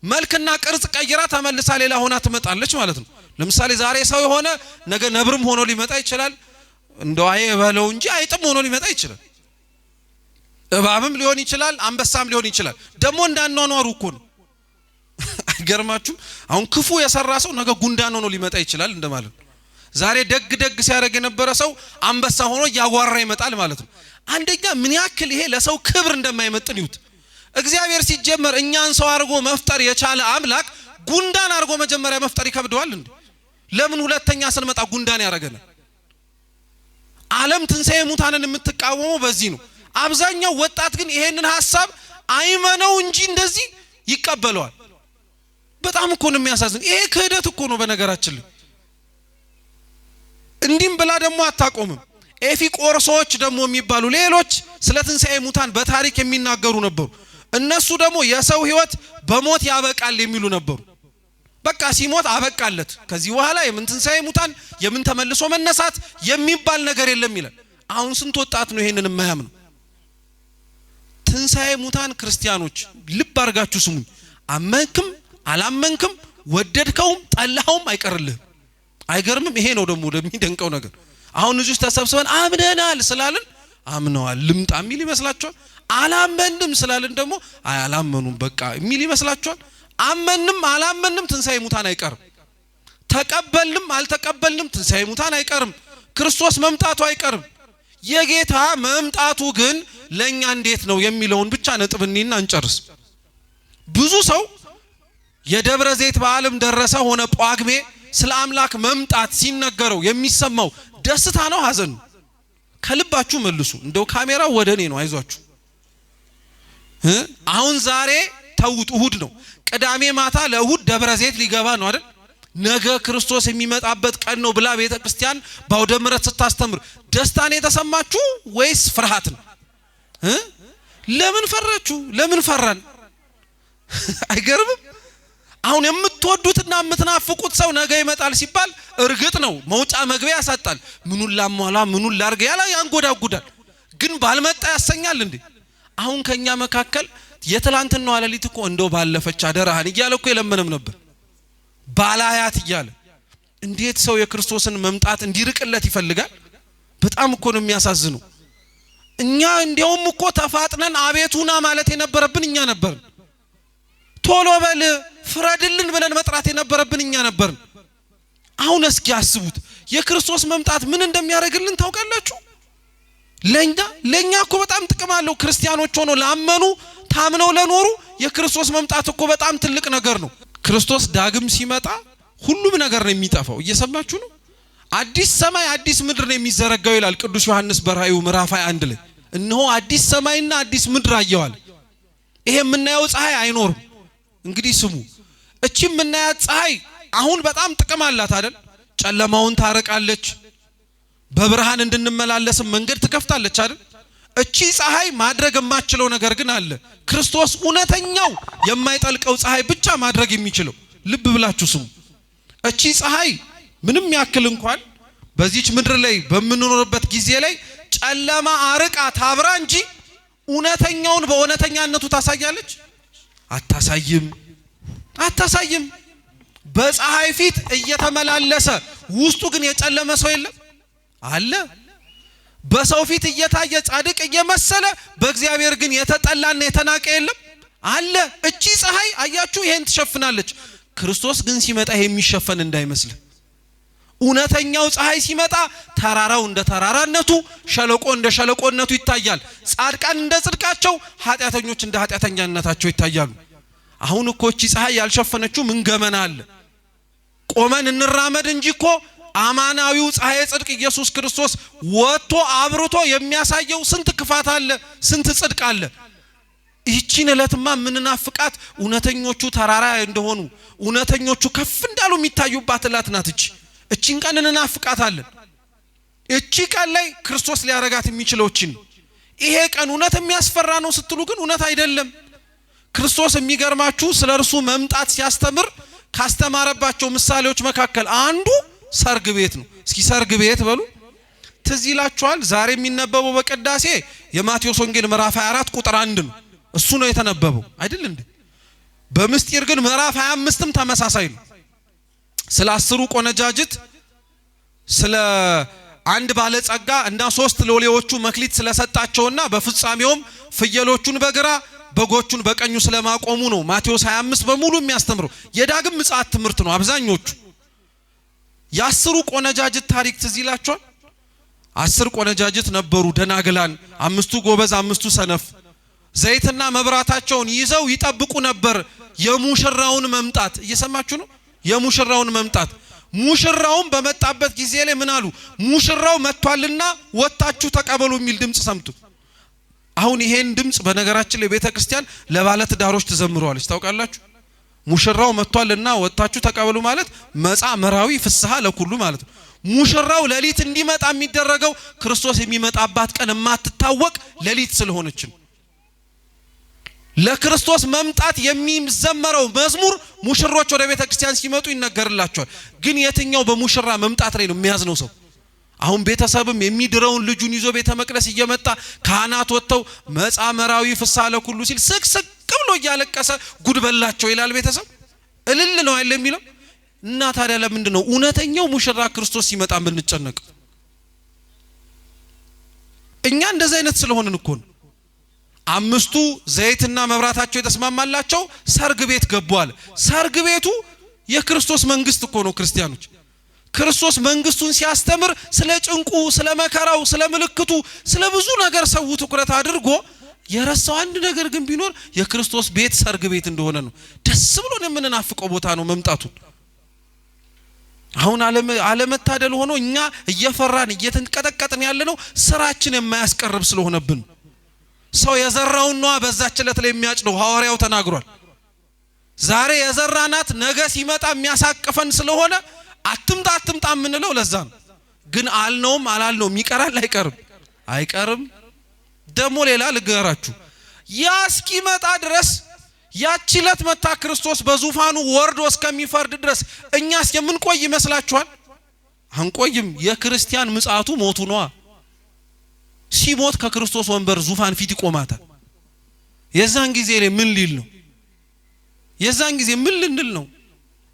መልክና ቅርጽ ቀይራ ተመልሳ ሌላ ሆና ትመጣለች ማለት ነው። ለምሳሌ ዛሬ ሰው የሆነ ነገ ነብርም ሆኖ ሊመጣ ይችላል። እንደው አይበለው እንጂ አይጥም ሆኖ ሊመጣ ይችላል። እባብም ሊሆን ይችላል፣ አንበሳም ሊሆን ይችላል። ደግሞ እንዳንኗኗሩ እኮ ነው። አይገርማችሁም? አሁን ክፉ የሰራ ሰው ነገ ጉንዳን ሆኖ ሊመጣ ይችላል እንደማለት ነው። ዛሬ ደግ ደግ ሲያደርግ የነበረ ሰው አንበሳ ሆኖ ያዋራ ይመጣል ማለት ነው። አንደኛ ምን ያክል ይሄ ለሰው ክብር እንደማይመጥን ይሁት። እግዚአብሔር ሲጀመር እኛን ሰው አድርጎ መፍጠር የቻለ አምላክ ጉንዳን አድርጎ መጀመሪያ መፍጠር ይከብደዋል እንዴ? ለምን ሁለተኛ ስንመጣ ጉንዳን ያደርገናል? ዓለም ትንሣኤ ሙታንን የምትቃወመው በዚህ ነው። አብዛኛው ወጣት ግን ይሄንን ሐሳብ አይመነው እንጂ እንደዚህ ይቀበለዋል። በጣም እኮ ነው የሚያሳዝን። ይሄ ክህደት እኮ ነው በነገራችን ላይ። እንዲም ብላ ደግሞ አታቆምም። ኤፊቆርሶች ደግሞ የሚባሉ ሌሎች ስለ ትንሣኤ ሙታን በታሪክ የሚናገሩ ነበሩ። እነሱ ደግሞ የሰው ሕይወት በሞት ያበቃል የሚሉ ነበሩ። በቃ ሲሞት አበቃለት፣ ከዚህ በኋላ የምን ትንሣኤ ሙታን የምን ተመልሶ መነሳት የሚባል ነገር የለም ይላል። አሁን ስንት ወጣት ነው ይሄንን የማያምነው? ትንሣኤ ሙታን ክርስቲያኖች ልብ አድርጋችሁ ስሙኝ፣ አመንክም አላመንክም ወደድከውም ጠላኸውም አይቀርልህም። አይገርምም? ይሄ ነው ደግሞ የሚደንቀው ነገር። አሁን እዚህ ተሰብስበን አምነናል ስላልን አምነዋል ልምጣ የሚል ይመስላችኋል? አላመንም ስላልን ደግሞ አላመኑም በቃ የሚል ይመስላችኋል? አመንም አላመንም ትንሣኤ ሙታን አይቀርም። ተቀበልንም አልተቀበልንም ትንሣኤ ሙታን አይቀርም። ክርስቶስ መምጣቱ አይቀርም። የጌታ መምጣቱ ግን ለኛ እንዴት ነው የሚለውን ብቻ ነጥብ እንይና እንጨርስ። ብዙ ሰው የደብረ ዘይት በዓልም ደረሰ ሆነ ጳጉሜ ስለ አምላክ መምጣት ሲነገረው የሚሰማው ደስታ ነው ሐዘን ነው? ከልባችሁ መልሱ። እንደው ካሜራው ወደ እኔ ነው፣ አይዟችሁ። አሁን ዛሬ ተውት፣ እሁድ ነው። ቅዳሜ ማታ ለእሁድ ደብረ ዘይት ሊገባ ነው አይደል? ነገ ክርስቶስ የሚመጣበት ቀን ነው ብላ ቤተ ክርስቲያን በአውደ ምሕረት ስታስተምር ደስታን የተሰማችሁ ወይስ ፍርሃት ነው? ለምን ፈራችሁ? ለምን ፈራን? አይገርምም? አሁን የምትወዱትና የምትናፍቁት ሰው ነገ ይመጣል ሲባል እርግጥ ነው መውጫ መግቢያ ያሳጣል። ምኑን ላሟላ ምኑን ላርግ ያላ ያንጎዳጉዳል። ግን ባልመጣ ያሰኛል እንዴ? አሁን ከኛ መካከል የትላንትናው አለሊት እኮ እንደው ባለፈች አደራህን እያለ እኮ የለመነም ነበር ባላያት እያለ። እንዴት ሰው የክርስቶስን መምጣት እንዲርቅለት ይፈልጋል? በጣም እኮ ነው የሚያሳዝነው። እኛ እንዲያውም እኮ ተፋጥነን አቤቱና ማለት የነበረብን እኛ ነበርን። ቶሎ በል ፍረድልን ብለን መጥራት የነበረብን እኛ ነበርን። አሁን እስኪ አስቡት የክርስቶስ መምጣት ምን እንደሚያደርግልን ታውቃላችሁ? ለኛ እኮ በጣም ጥቅም አለው። ክርስቲያኖች ሆኖ ላመኑ ታምነው ለኖሩ የክርስቶስ መምጣት እኮ በጣም ትልቅ ነገር ነው። ክርስቶስ ዳግም ሲመጣ ሁሉም ነገር ነው የሚጠፋው። እየሰማችሁ ነው? አዲስ ሰማይ አዲስ ምድር ነው የሚዘረጋው ይላል ቅዱስ ዮሐንስ በራእዩ ምዕራፍ 21 ላይ። እነሆ አዲስ ሰማይና አዲስ ምድር አየዋል። ይሄ የምናየው ፀሐይ አይኖርም። እንግዲህ ስሙ፣ እቺ የምናያት ፀሐይ አሁን በጣም ጥቅም አላት አይደል? ጨለማውን ታረቃለች፣ በብርሃን እንድንመላለስ መንገድ ትከፍታለች አይደል? እቺ ፀሐይ ማድረግ የማትችለው ነገር ግን አለ። ክርስቶስ እውነተኛው የማይጠልቀው ፀሐይ ብቻ ማድረግ የሚችለው። ልብ ብላችሁ ስሙ። እቺ ፀሐይ ምንም ያክል እንኳን በዚች ምድር ላይ በምንኖርበት ጊዜ ላይ ጨለማ አርቃ ታብራ እንጂ እውነተኛውን በእውነተኛነቱ ታሳያለች? አታሳይም። በፀሐይ ፊት እየተመላለሰ ውስጡ ግን የጨለመ ሰው የለም አለ። በሰው ፊት እየታየ ጻድቅ እየመሰለ በእግዚአብሔር ግን የተጠላና የተናቀ የለም አለ። እቺ ፀሐይ አያችሁ ይሄን ትሸፍናለች። ክርስቶስ ግን ሲመጣ የሚሸፈን እንዳይመስል እውነተኛው ፀሐይ ሲመጣ ተራራው እንደ ተራራነቱ ሸለቆ እንደ ሸለቆነቱ ይታያል ጻድቃን እንደ ጽድቃቸው ኃጢያተኞች እንደ ኃጢያተኛነታቸው ይታያሉ አሁን እኮ እቺ ፀሐይ ያልሸፈነችው ምን ገመና አለ ቆመን እንራመድ እንጂ እኮ አማናዊው ፀሐይ ጽድቅ ኢየሱስ ክርስቶስ ወጥቶ አብርቶ የሚያሳየው ስንት ክፋት አለ ስንት ጽድቅ አለ ይቺን እለትማ ምንናፍቃት እውነተኞቹ ተራራ እንደሆኑ እውነተኞቹ ከፍ እንዳሉ የሚታዩባት እለት ናት እቺን ቀን እንናፍቃታለን እቺ ቀን ላይ ክርስቶስ ሊያረጋት የሚችለው እቺን ይሄ ቀን እውነት የሚያስፈራ ነው ስትሉ ግን እውነት አይደለም ክርስቶስ የሚገርማችሁ ስለርሱ መምጣት ሲያስተምር ካስተማረባቸው ምሳሌዎች መካከል አንዱ ሰርግ ቤት ነው እስኪ ሰርግ ቤት በሉ ትዝ ይላችኋል ዛሬ የሚነበበው በቅዳሴ የማቴዎስ ወንጌል ምዕራፍ 24 ቁጥር 1 ነው እሱ ነው የተነበበው አይደል እንዴ በምስጢር ግን ምዕራፍ 25ም ተመሳሳይ ነው ስለ 10 ቆነጃጅት ስለ አንድ ባለጸጋ እና 3 ሎሌዎቹ መክሊት ስለሰጣቸውና በፍጻሜውም ፍየሎቹን በግራ በጎቹን በቀኙ ስለማቆሙ ነው ማቴዎስ 25 በሙሉ የሚያስተምረው የዳግም ምጽአት ትምህርት ነው አብዛኞቹ የ10 ቆነጃጅት ታሪክ ትዝ ይላችኋል 10 ቆነጃጅት ነበሩ ደናግላን 5ቱ ጎበዝ 5ቱ ሰነፍ ዘይትና መብራታቸውን ይዘው ይጠብቁ ነበር የሙሽራውን መምጣት እየሰማችሁ ነው የሙሽራውን መምጣት ሙሽራውን በመጣበት ጊዜ ላይ ምን አሉ ሙሽራው መጥቷልና ወጣችሁ ተቀበሉ የሚል ድምጽ ሰምቱ አሁን ይሄን ድምጽ በነገራችን ላይ ቤተክርስቲያን ለባለ ትዳሮች ተዘምሯለች ታውቃላችሁ ሙሽራው መጥቷልና ወጣችሁ ተቀበሉ ማለት መጻ መራዊ ፍስሐ ለኩሉ ማለት ነው ሙሽራው ለሊት እንዲመጣ የሚደረገው ክርስቶስ የሚመጣባት ቀን ማትታወቅ ለሊት ስለሆነች ለክርስቶስ መምጣት የሚዘመረው መዝሙር ሙሽሮች ወደ ቤተክርስቲያን ሲመጡ ይነገርላቸዋል ግን የትኛው በሙሽራ መምጣት ላይ ነው የሚያዝነው ሰው አሁን ቤተሰብም የሚድረውን ልጁን ይዞ ቤተ መቅደስ እየመጣ ካህናት ወጥተው መጻ መራዊ ፍስሐ ለኩሉ ሲል ስቅስቅ ብሎ እያለቀሰ ጉድ በላቸው ይላል ቤተሰብ እልል ነው አይደል የሚለው እና ታዲያ ለምንድን ነው እውነተኛው ሙሽራ ክርስቶስ ሲመጣ ምንጨነቅ እኛ እንደዚህ አይነት ስለሆነን እኮ ነው 5ቱ ዘይትና መብራታቸው የተስማማላቸው ሰርግ ቤት ገቧል ሰርግ ቤቱ የክርስቶስ መንግስት እኮ ነው ክርስቲያኖች ክርስቶስ መንግስቱን ሲያስተምር ስለ ጭንቁ ስለ መከራው ስለ ምልክቱ ስለ ብዙ ነገር ሰው ትኩረት አድርጎ የረሳው አንድ ነገር ግን ቢኖር የክርስቶስ ቤት ሰርግ ቤት እንደሆነ ነው ደስ ብሎን የምንናፍቀው ቦታ ነው መምጣቱ አሁን አለመታደል ሆኖ እኛ እየፈራን እየተንቀጠቀጥን ያለነው ስራችን የማያስቀርብ ስለሆነብን ሰው የዘራውን ነው በዛች ዕለት ላይ የሚያጭደው ሐዋርያው ተናግሯል ዛሬ የዘራናት ነገ ሲመጣ የሚያሳቅፈን ስለሆነ አትምጣ ምንለው ለዛ ነው ግን አልነውም አላልነውም ይቀራል አይቀርም ደሞ ሌላ ልገራችሁ ያ እስኪመጣ ድረስ ያቺ ዕለት መጣ ክርስቶስ በዙፋኑ ወርዶ እስከሚፈርድ ድረስ እኛስ የምንቆይ ይመስላችኋል አንቆይም የክርስቲያን ምጽአቱ ሞቱ ነው ሲሞት ከክርስቶስ ወንበር ዙፋን ፊት ይቆማታል የዛን ጊዜ ላይ ምን ሊል ነው የዛን ጊዜ ምን ልንል ነው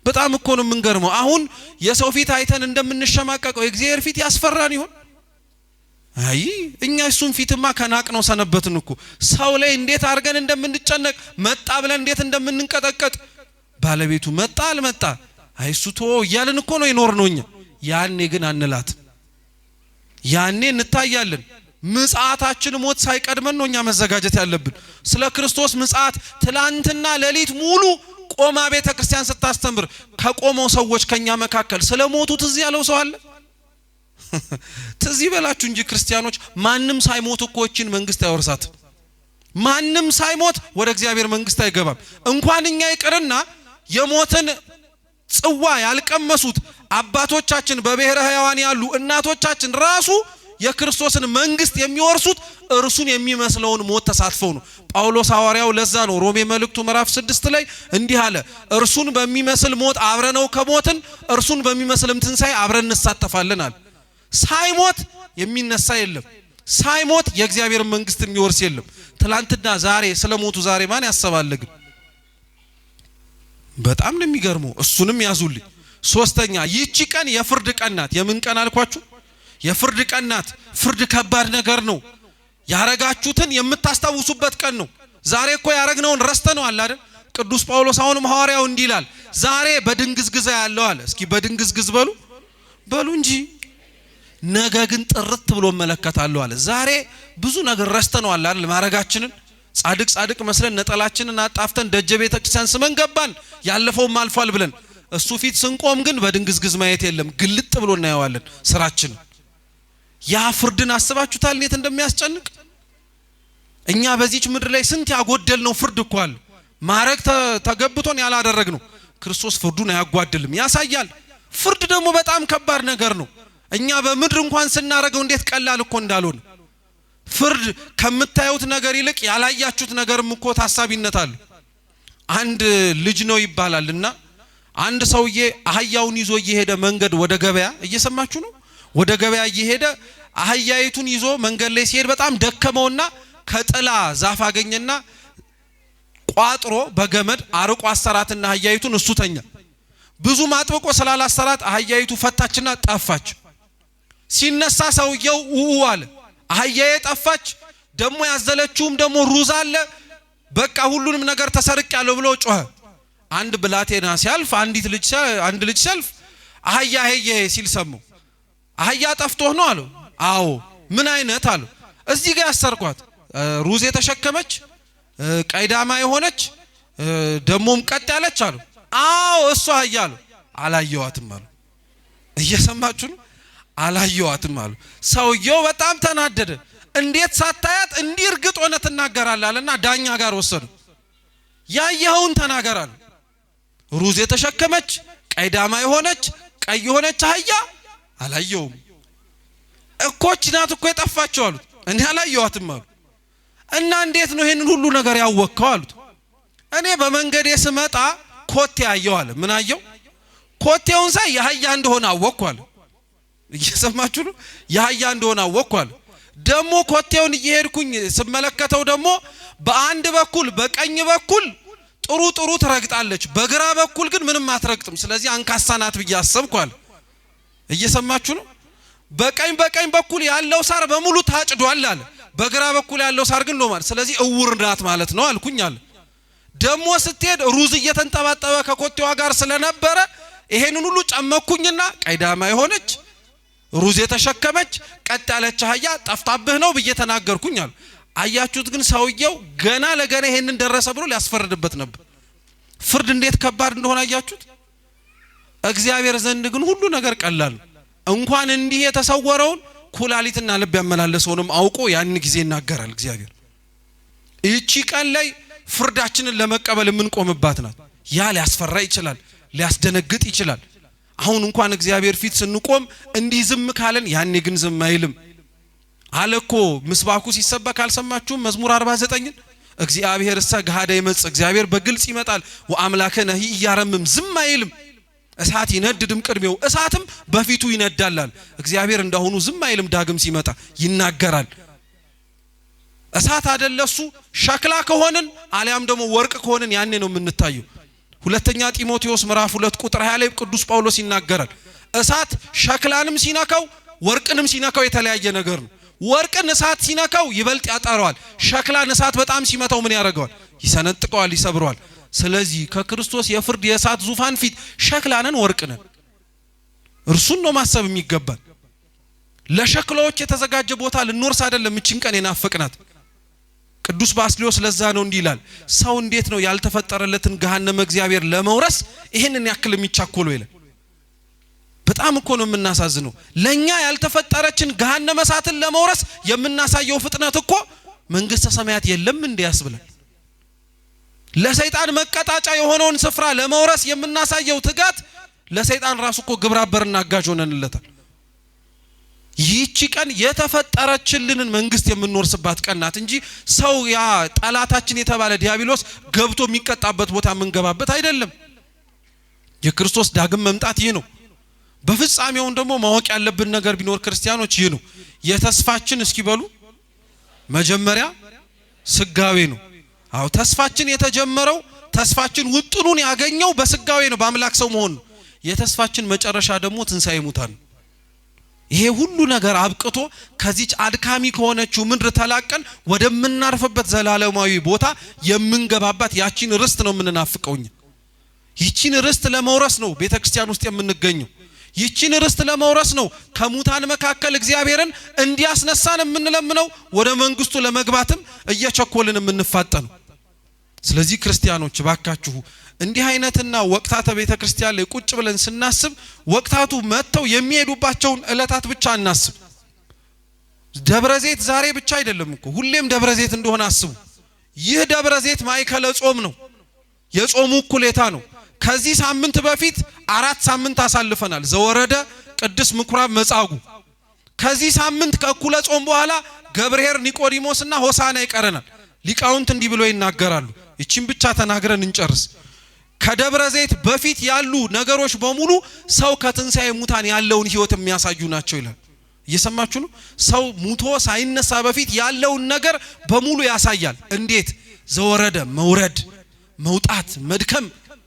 በጣም እኮ ነው የምንገርመው አሁን የሰው ፊት አይተን እንደምንሸማቀቀው የእግዚአብሔር ፊት ያስፈራን ይሆን አይ እኛ እሱን ፊትማ ከናቅነው ሰነበትን እኮ ሰው ላይ እንዴት አድርገን እንደምንጨነቅ መጣ ብለን እንዴት እንደምንንቀጠቀጥ ባለቤቱ መጣ አልመጣ አይሱቶ እያልን እኮ ነው ይኖርነው እኛ ያኔ ግን አንላት ያኔ እንታያለን ምጽአታችን ሞት ሳይቀድመን ነው እኛ መዘጋጀት ያለብን ስለ ክርስቶስ ምጽአት ትላንትና ሌሊት ሙሉ ቆማ ቤተክርስቲያን ስታስተምር ከቆመው ሰዎች ከኛ መካከል ስለ ሞቱ ትዝ ያለው ሰው አለ ትዝ ይበላችሁ እንጂ ክርስቲያኖች ማንንም ሳይሞት እኮ እቺን መንግስት ያወርሳት ማንንም ሳይሞት ወደ እግዚአብሔር መንግስት አይገባም እንኳን እኛ ይቀርና የሞትን ጽዋ ያልቀመሱት አባቶቻችን በብሔረ ሕያዋን ያሉ እናቶቻችን ራሱ የክርስቶስን መንግስት የሚወርሱት እርሱን የሚመስለውን ሞት ተሳትፈው ነው ጳውሎስ ሐዋርያው ለዛ ነው ሮሜ መልእክቱ ምዕራፍ 6 ላይ እንዲህ አለ እርሱን በሚመስል ሞት አብረነው ከሞትን እርሱን በሚመስልም ትንሣኤ አብረን እንሳተፋለን አለ ሳይሞት የሚነሳ የለም ሳይሞት የእግዚአብሔር መንግስት የሚወርስ የለም ትላንትና ዛሬ ስለሞቱ ዛሬ ማን ያሰባል ግን በጣም ነው የሚገርመው እሱንም ያዙልኝ ሶስተኛ ይቺ ቀን የፍርድ ቀን ናት የምን ቀን አልኳችሁ የፍርድ ቀን ናት ፍርድ ከባድ ነገር ነው ያረጋችሁትን የምታስታውሱበት ቀን ነው ዛሬ እኮ ያረግነውን ረስተነዋል አይደል ቅዱስ ጳውሎስ አሁንም ሐዋርያው እንዲህ ይላል፣ ዛሬ በድንግዝግዛ ያለው አለ። እስኪ በድንግዝግዝ በሉ እንጂ ነገ ግን ጥርት ብሎ መለከታለሁ አለ። ዛሬ ብዙ ነገር ረስተነዋል አይደል? ማረጋችንን ጻድቅ መስለን ነጠላችንን አጣፍተን ደጀ ቤተ ክርስቲያን ስመን ገባን፣ ያለፈውም አልፏል ብለን። እሱ ፊት ስንቆም ግን በድንግዝግዝ ማየት የለም፣ ግልጥ ብሎ እናየዋለን ስራችን። ያ ፍርድን አስባችሁታል እንዴት እንደሚያስጨንቅ? እኛ በዚህች ምድር ላይ ስንት ያጎደልነው ፍርድ እኮ አለ። ማረግ ተገብቶን ያላደረግነው። ክርስቶስ ፍርዱን አያጓድልም፣ ያሳያል። ፍርድ ደግሞ በጣም ከባድ ነገር ነው። እኛ በምድር እንኳን ስናረገው እንዴት ቀላል እኮ እንዳልሆነ። ፍርድ ከምታዩት ነገር ይልቅ ያላያችሁት ነገርም እኮ ታሳቢነት አለ። አንድ ልጅ ነው ይባላልና አንድ ሰውዬ አህያውን ይዞ እየሄደ መንገድ ወደ ገበያ፣ እየሰማችሁ ነው? ወደ ገበያ እየሄደ አህያይቱን ይዞ መንገድ ላይ ሲሄድ በጣም ደከመውና ከጥላ ዛፍ አገኘና ቋጥሮ በገመድ አርቆ አሰራትና አህያይቱን እሱ ተኛ። ብዙ ማጥብቆ ስላላሰራት አህያይቱ ፈታችና ጠፋች። ሲነሳ ሰውየው አለ፣ አህያዬ ጠፋች፣ ደሞ ያዘለችውም ደሞ ሩዝ አለ፣ በቃ ሁሉንም ነገር ተሰርቄያለሁ ብሎ ጮኸ። አንድ ብላቴና ሲያልፍ አንድ ልጅ ሲያልፍ አህያ ሲል ሰማው። አህያ ጠፍቶህ ነው አለው። አዎ። ምን አይነት አለው። እዚህ ጋር ያሰርኳት ሩዝ የተሸከመች ቀይዳማ የሆነች ደሞም ቀጥ ያለች አለው። አዎ እሷ አህያ አለው። አላየዋትም አለው። እየሰማችሁ ነው? አላየዋትም አለው። ሰውየው በጣም ተናደደ። እንዴት ሳታያት እንዲህ እርግጥ ሆነ ትናገራለህ አለና ዳኛ ጋር ወሰዱ። ያየኸውን ተናገር አለው። ሩዝ የተሸከመች ቀይዳማ የሆነች ቀይ የሆነች አህያ አላየውም። እኮች ናት እኮ የጠፋቸው አሉት። እኔ አላየዋትም አሉ። እና እንዴት ነው ይሄንን ሁሉ ነገር ያወቅከው አሉት። እኔ በመንገዴ ስመጣ ኮቴ አየው አለ። ምን አየው? ኮቴውን ሳይ የአህያ እንደሆነ አወቅኩ አለ። እየሰማችሁ ነው? የአህያ እንደሆነ አወቅኩ አለ። ደሞ ኮቴውን እየሄድኩኝ ስመለከተው ደሞ በአንድ በኩል በቀኝ በኩል ጥሩ ትረግጣለች፣ በግራ በኩል ግን ምንም አትረግጥም። ስለዚህ አንካሳ ናት ብዬ አሰብኩ አለ። እየሰማችሁ ነው? በቀኝ በኩል ያለው ሳር በሙሉ ታጭዷል አለ። በግራ በኩል ያለው ሳር ግን ሎማል። ስለዚህ እውር ናት ማለት ነው አልኩኝ አለ። ደሞ ስትሄድ ሩዝ እየተንጠባጠበ ከኮቴዋ ጋር ስለነበረ ይሄንን ሁሉ ጨመኩኝና ቀይዳማ የሆነች ሩዝ የተሸከመች ቀጥ ያለች አህያ ጠፍታብህ ነው ብዬ ተናገርኩኝ አለ። አያችሁት? ግን ሰውየው ገና ለገና ይሄንን ደረሰ ብሎ ሊያስፈርድበት ነበር። ፍርድ እንዴት ከባድ እንደሆነ አያችሁት? እግዚአብሔር ዘንድ ግን ሁሉ ነገር ቀላል ነው። እንኳን እንዲህ የተሰወረውን ኩላሊትና ልብ ያመላለሰውንም አውቆ ያን ጊዜ ይናገራል እግዚአብሔር። እቺ ቀን ላይ ፍርዳችንን ለመቀበል የምንቆምባት ናት። ያ ሊያስፈራ ይችላል፣ ሊያስደነግጥ ይችላል። አሁን እንኳን እግዚአብሔር ፊት ስንቆም እንዲህ ዝም ካለን ያኔ ግን ዝም አይልም አለኮ። ምስባኩ ሲሰበክ አልሰማችሁም? መዝሙር 49 እግዚአብሔር እሰ ገሃደ ይመጽእ፣ እግዚአብሔር በግልጽ ይመጣል። ወአምላከነ ኢያረምም፣ ዝም አይልም። እሳት ይነድድም ቅድሜው፣ እሳትም በፊቱ ይነዳላል። እግዚአብሔር እንዳሁኑ ዝም አይልም። ዳግም ሲመጣ ይናገራል። እሳት አይደለሱ ሸክላ ከሆነን አሊያም ደግሞ ወርቅ ከሆነን ያኔ ነው የምንታየው። ሁለተኛ ጢሞቴዎስ ምዕራፍ 2 ቁጥር 20 ላይ ቅዱስ ጳውሎስ ይናገራል። እሳት ሸክላንም ሲነካው ወርቅንም ሲነካው የተለያየ ነገር ነው። ወርቅን እሳት ሲነካው ይበልጥ ያጠራዋል። ሸክላን እሳት በጣም ሲመታው ምን ያደርገዋል? ይሰነጥቀዋል፣ ይሰብረዋል። ስለዚህ ከክርስቶስ የፍርድ የእሳት ዙፋን ፊት ሸክላንን ወርቅንን እርሱን ነው ማሰብ የሚገባል። ለሸክላዎች የተዘጋጀ ቦታ ልንወርስ አይደለም እቺን ቀን የናፈቅናት። ቅዱስ ባስልዮስ ለዛ ነው እንዲህ ይላል፣ ሰው እንዴት ነው ያልተፈጠረለትን ገሃነመ እግዚአብሔር ለመውረስ ይሄንን ያክል የሚቻኮለው ይላል። በጣም እኮ ነው የምናሳዝነው። ለኛ ያልተፈጠረችን ገሃነመ እሳትን ለመውረስ የምናሳየው ፍጥነት እኮ መንግስተ ሰማያት የለም እንዴ ያስብላል። ለሰይጣን መቀጣጫ የሆነውን ስፍራ ለመውረስ የምናሳየው ትጋት ለሰይጣን ራሱ እኮ ግብረ አበርና አጋዥ ሆነንለታል። ይህቺ ቀን የተፈጠረችልንን መንግስት የምንወርስባት ቀን ናት እንጂ ሰው ያ ጠላታችን የተባለ ዲያብሎስ ገብቶ የሚቀጣበት ቦታ የምንገባበት አይደለም። የክርስቶስ ዳግም መምጣት ይህ ነው። በፍጻሜውን ደግሞ ማወቅ ያለብን ነገር ቢኖር ክርስቲያኖች ይህ ነው። የተስፋችን እስኪ በሉ መጀመሪያ ስጋዌ ነው። አው ተስፋችን የተጀመረው ተስፋችን ውጥኑን ያገኘው በስጋዌ ነው፣ በአምላክ ሰው መሆን ነው። የተስፋችን መጨረሻ ደግሞ ትንሣኤ ሙታን። ይሄ ሁሉ ነገር አብቅቶ ከዚች አድካሚ ከሆነችው ምድር ተላቀን ወደምናርፍበት ዘላለማዊ ቦታ የምንገባባት ያቺን ርስት ነው የምንናፍቀውኝ። ይቺን ርስት ለመውረስ ነው ቤተክርስቲያን ውስጥ የምንገኘው። ይቺን ርስት ለመውረስ ነው ከሙታን መካከል እግዚአብሔርን እንዲያስነሳን የምንለምነው፣ ወደ መንግስቱ ለመግባትም እየቸኮልን የምንፋጠነው። ስለዚህ ክርስቲያኖች ባካችሁ እንዲህ አይነትና ወቅታተ ቤተክርስቲያን ላይ ቁጭ ብለን ስናስብ ወቅታቱ መጥተው የሚሄዱባቸውን ዕለታት ብቻ እናስብ። ደብረዘይት ዛሬ ብቻ አይደለም እኮ ሁሌም ደብረዘይት እንደሆነ አስቡ። ይህ ደብረዘይት ማይከለ ጾም ነው፣ የጾሙ እኩሌታ ነው። ከዚህ ሳምንት በፊት 4 ሳምንት አሳልፈናል። ዘወረደ፣ ቅዱስ ምኩራብ፣ መጻጉዕ። ከዚህ ሳምንት ከእኩለ ጾም በኋላ ገብርኄር፣ ኒቆዲሞስና ሆሳና ይቀረናል። ሊቃውንት እንዲህ ብሎ ይናገራሉ። እቺን ብቻ ተናግረን እንጨርስ። ከደብረዘይት በፊት ያሉ ነገሮች በሙሉ ሰው ከትንሣኤ ሙታን ያለውን ህይወት የሚያሳዩ ናቸው ይላል። እየሰማችሁ ነው? ሰው ሙቶ ሳይነሳ በፊት ያለውን ነገር በሙሉ ያሳያል። እንዴት? ዘወረደ፣ መውረድ፣ መውጣት፣ መድከም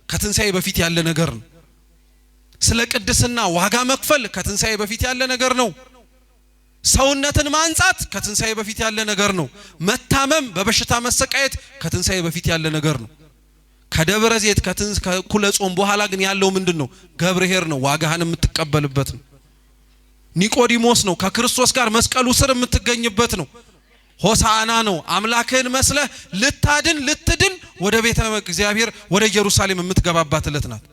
ከትንሣኤ በፊት ያለ ነገር ነው። ስለ ቅድስና ዋጋ መክፈል ከትንሣኤ በፊት ያለ ነገር ነው። ሰውነትን ማንጻት ከትንሣኤ በፊት ያለ ነገር ነው። መታመም፣ በበሽታ መሰቃየት ከትንሣኤ በፊት ያለ ነገር ነው። ከደብረዘይት ከእኩለ ጾም በኋላ ግን ያለው ምንድነው? ገብርኄር ነው፣ ዋጋህን የምትቀበልበት ነው። ኒቆዲሞስ ነው፣ ከክርስቶስ ጋር መስቀሉ ስር የምትገኝበት ነው። ሆሳና ነው፣ አምላክህን መስለህ ልትድን ወደ ቤተ እግዚአብሔር ወደ ኢየሩሳሌም የምትገባባት ዕለት ናት።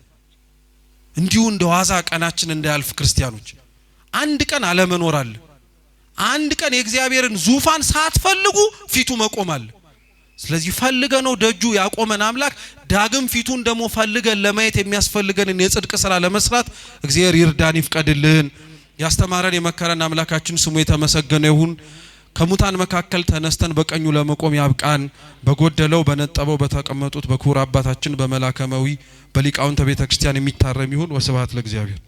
እንዲሁ እንደ ዋዛ ቀናችን እንዳያልፍ ክርስቲያኖች፣ አንድ ቀን አለመኖር አለ። አንድ ቀን የእግዚአብሔርን ዙፋን ሳትፈልጉ ፊቱ መቆም አለ። ስለዚህ ፈልገነው ደጁ ያቆመን አምላክ ዳግም ፊቱን ደግሞ ፈልገን ለማየት የሚያስፈልገንን የጽድቅ ሥራ ለመስራት እግዚአብሔር ይርዳን፣ ይፍቀድልን። ያስተማረን የመከረን አምላካችን ስሙ የተመሰገነ ይሁን። ከሙታን መካከል ተነስተን በቀኙ ለመቆም ያብቃን። በጎደለው በነጠበው በተቀመጡት በክቡር አባታችን በመላከመዊ በሊቃውንተ ቤተ ክርስቲያን የሚታረም ይሁን። ወስብሐት ለእግዚአብሔር።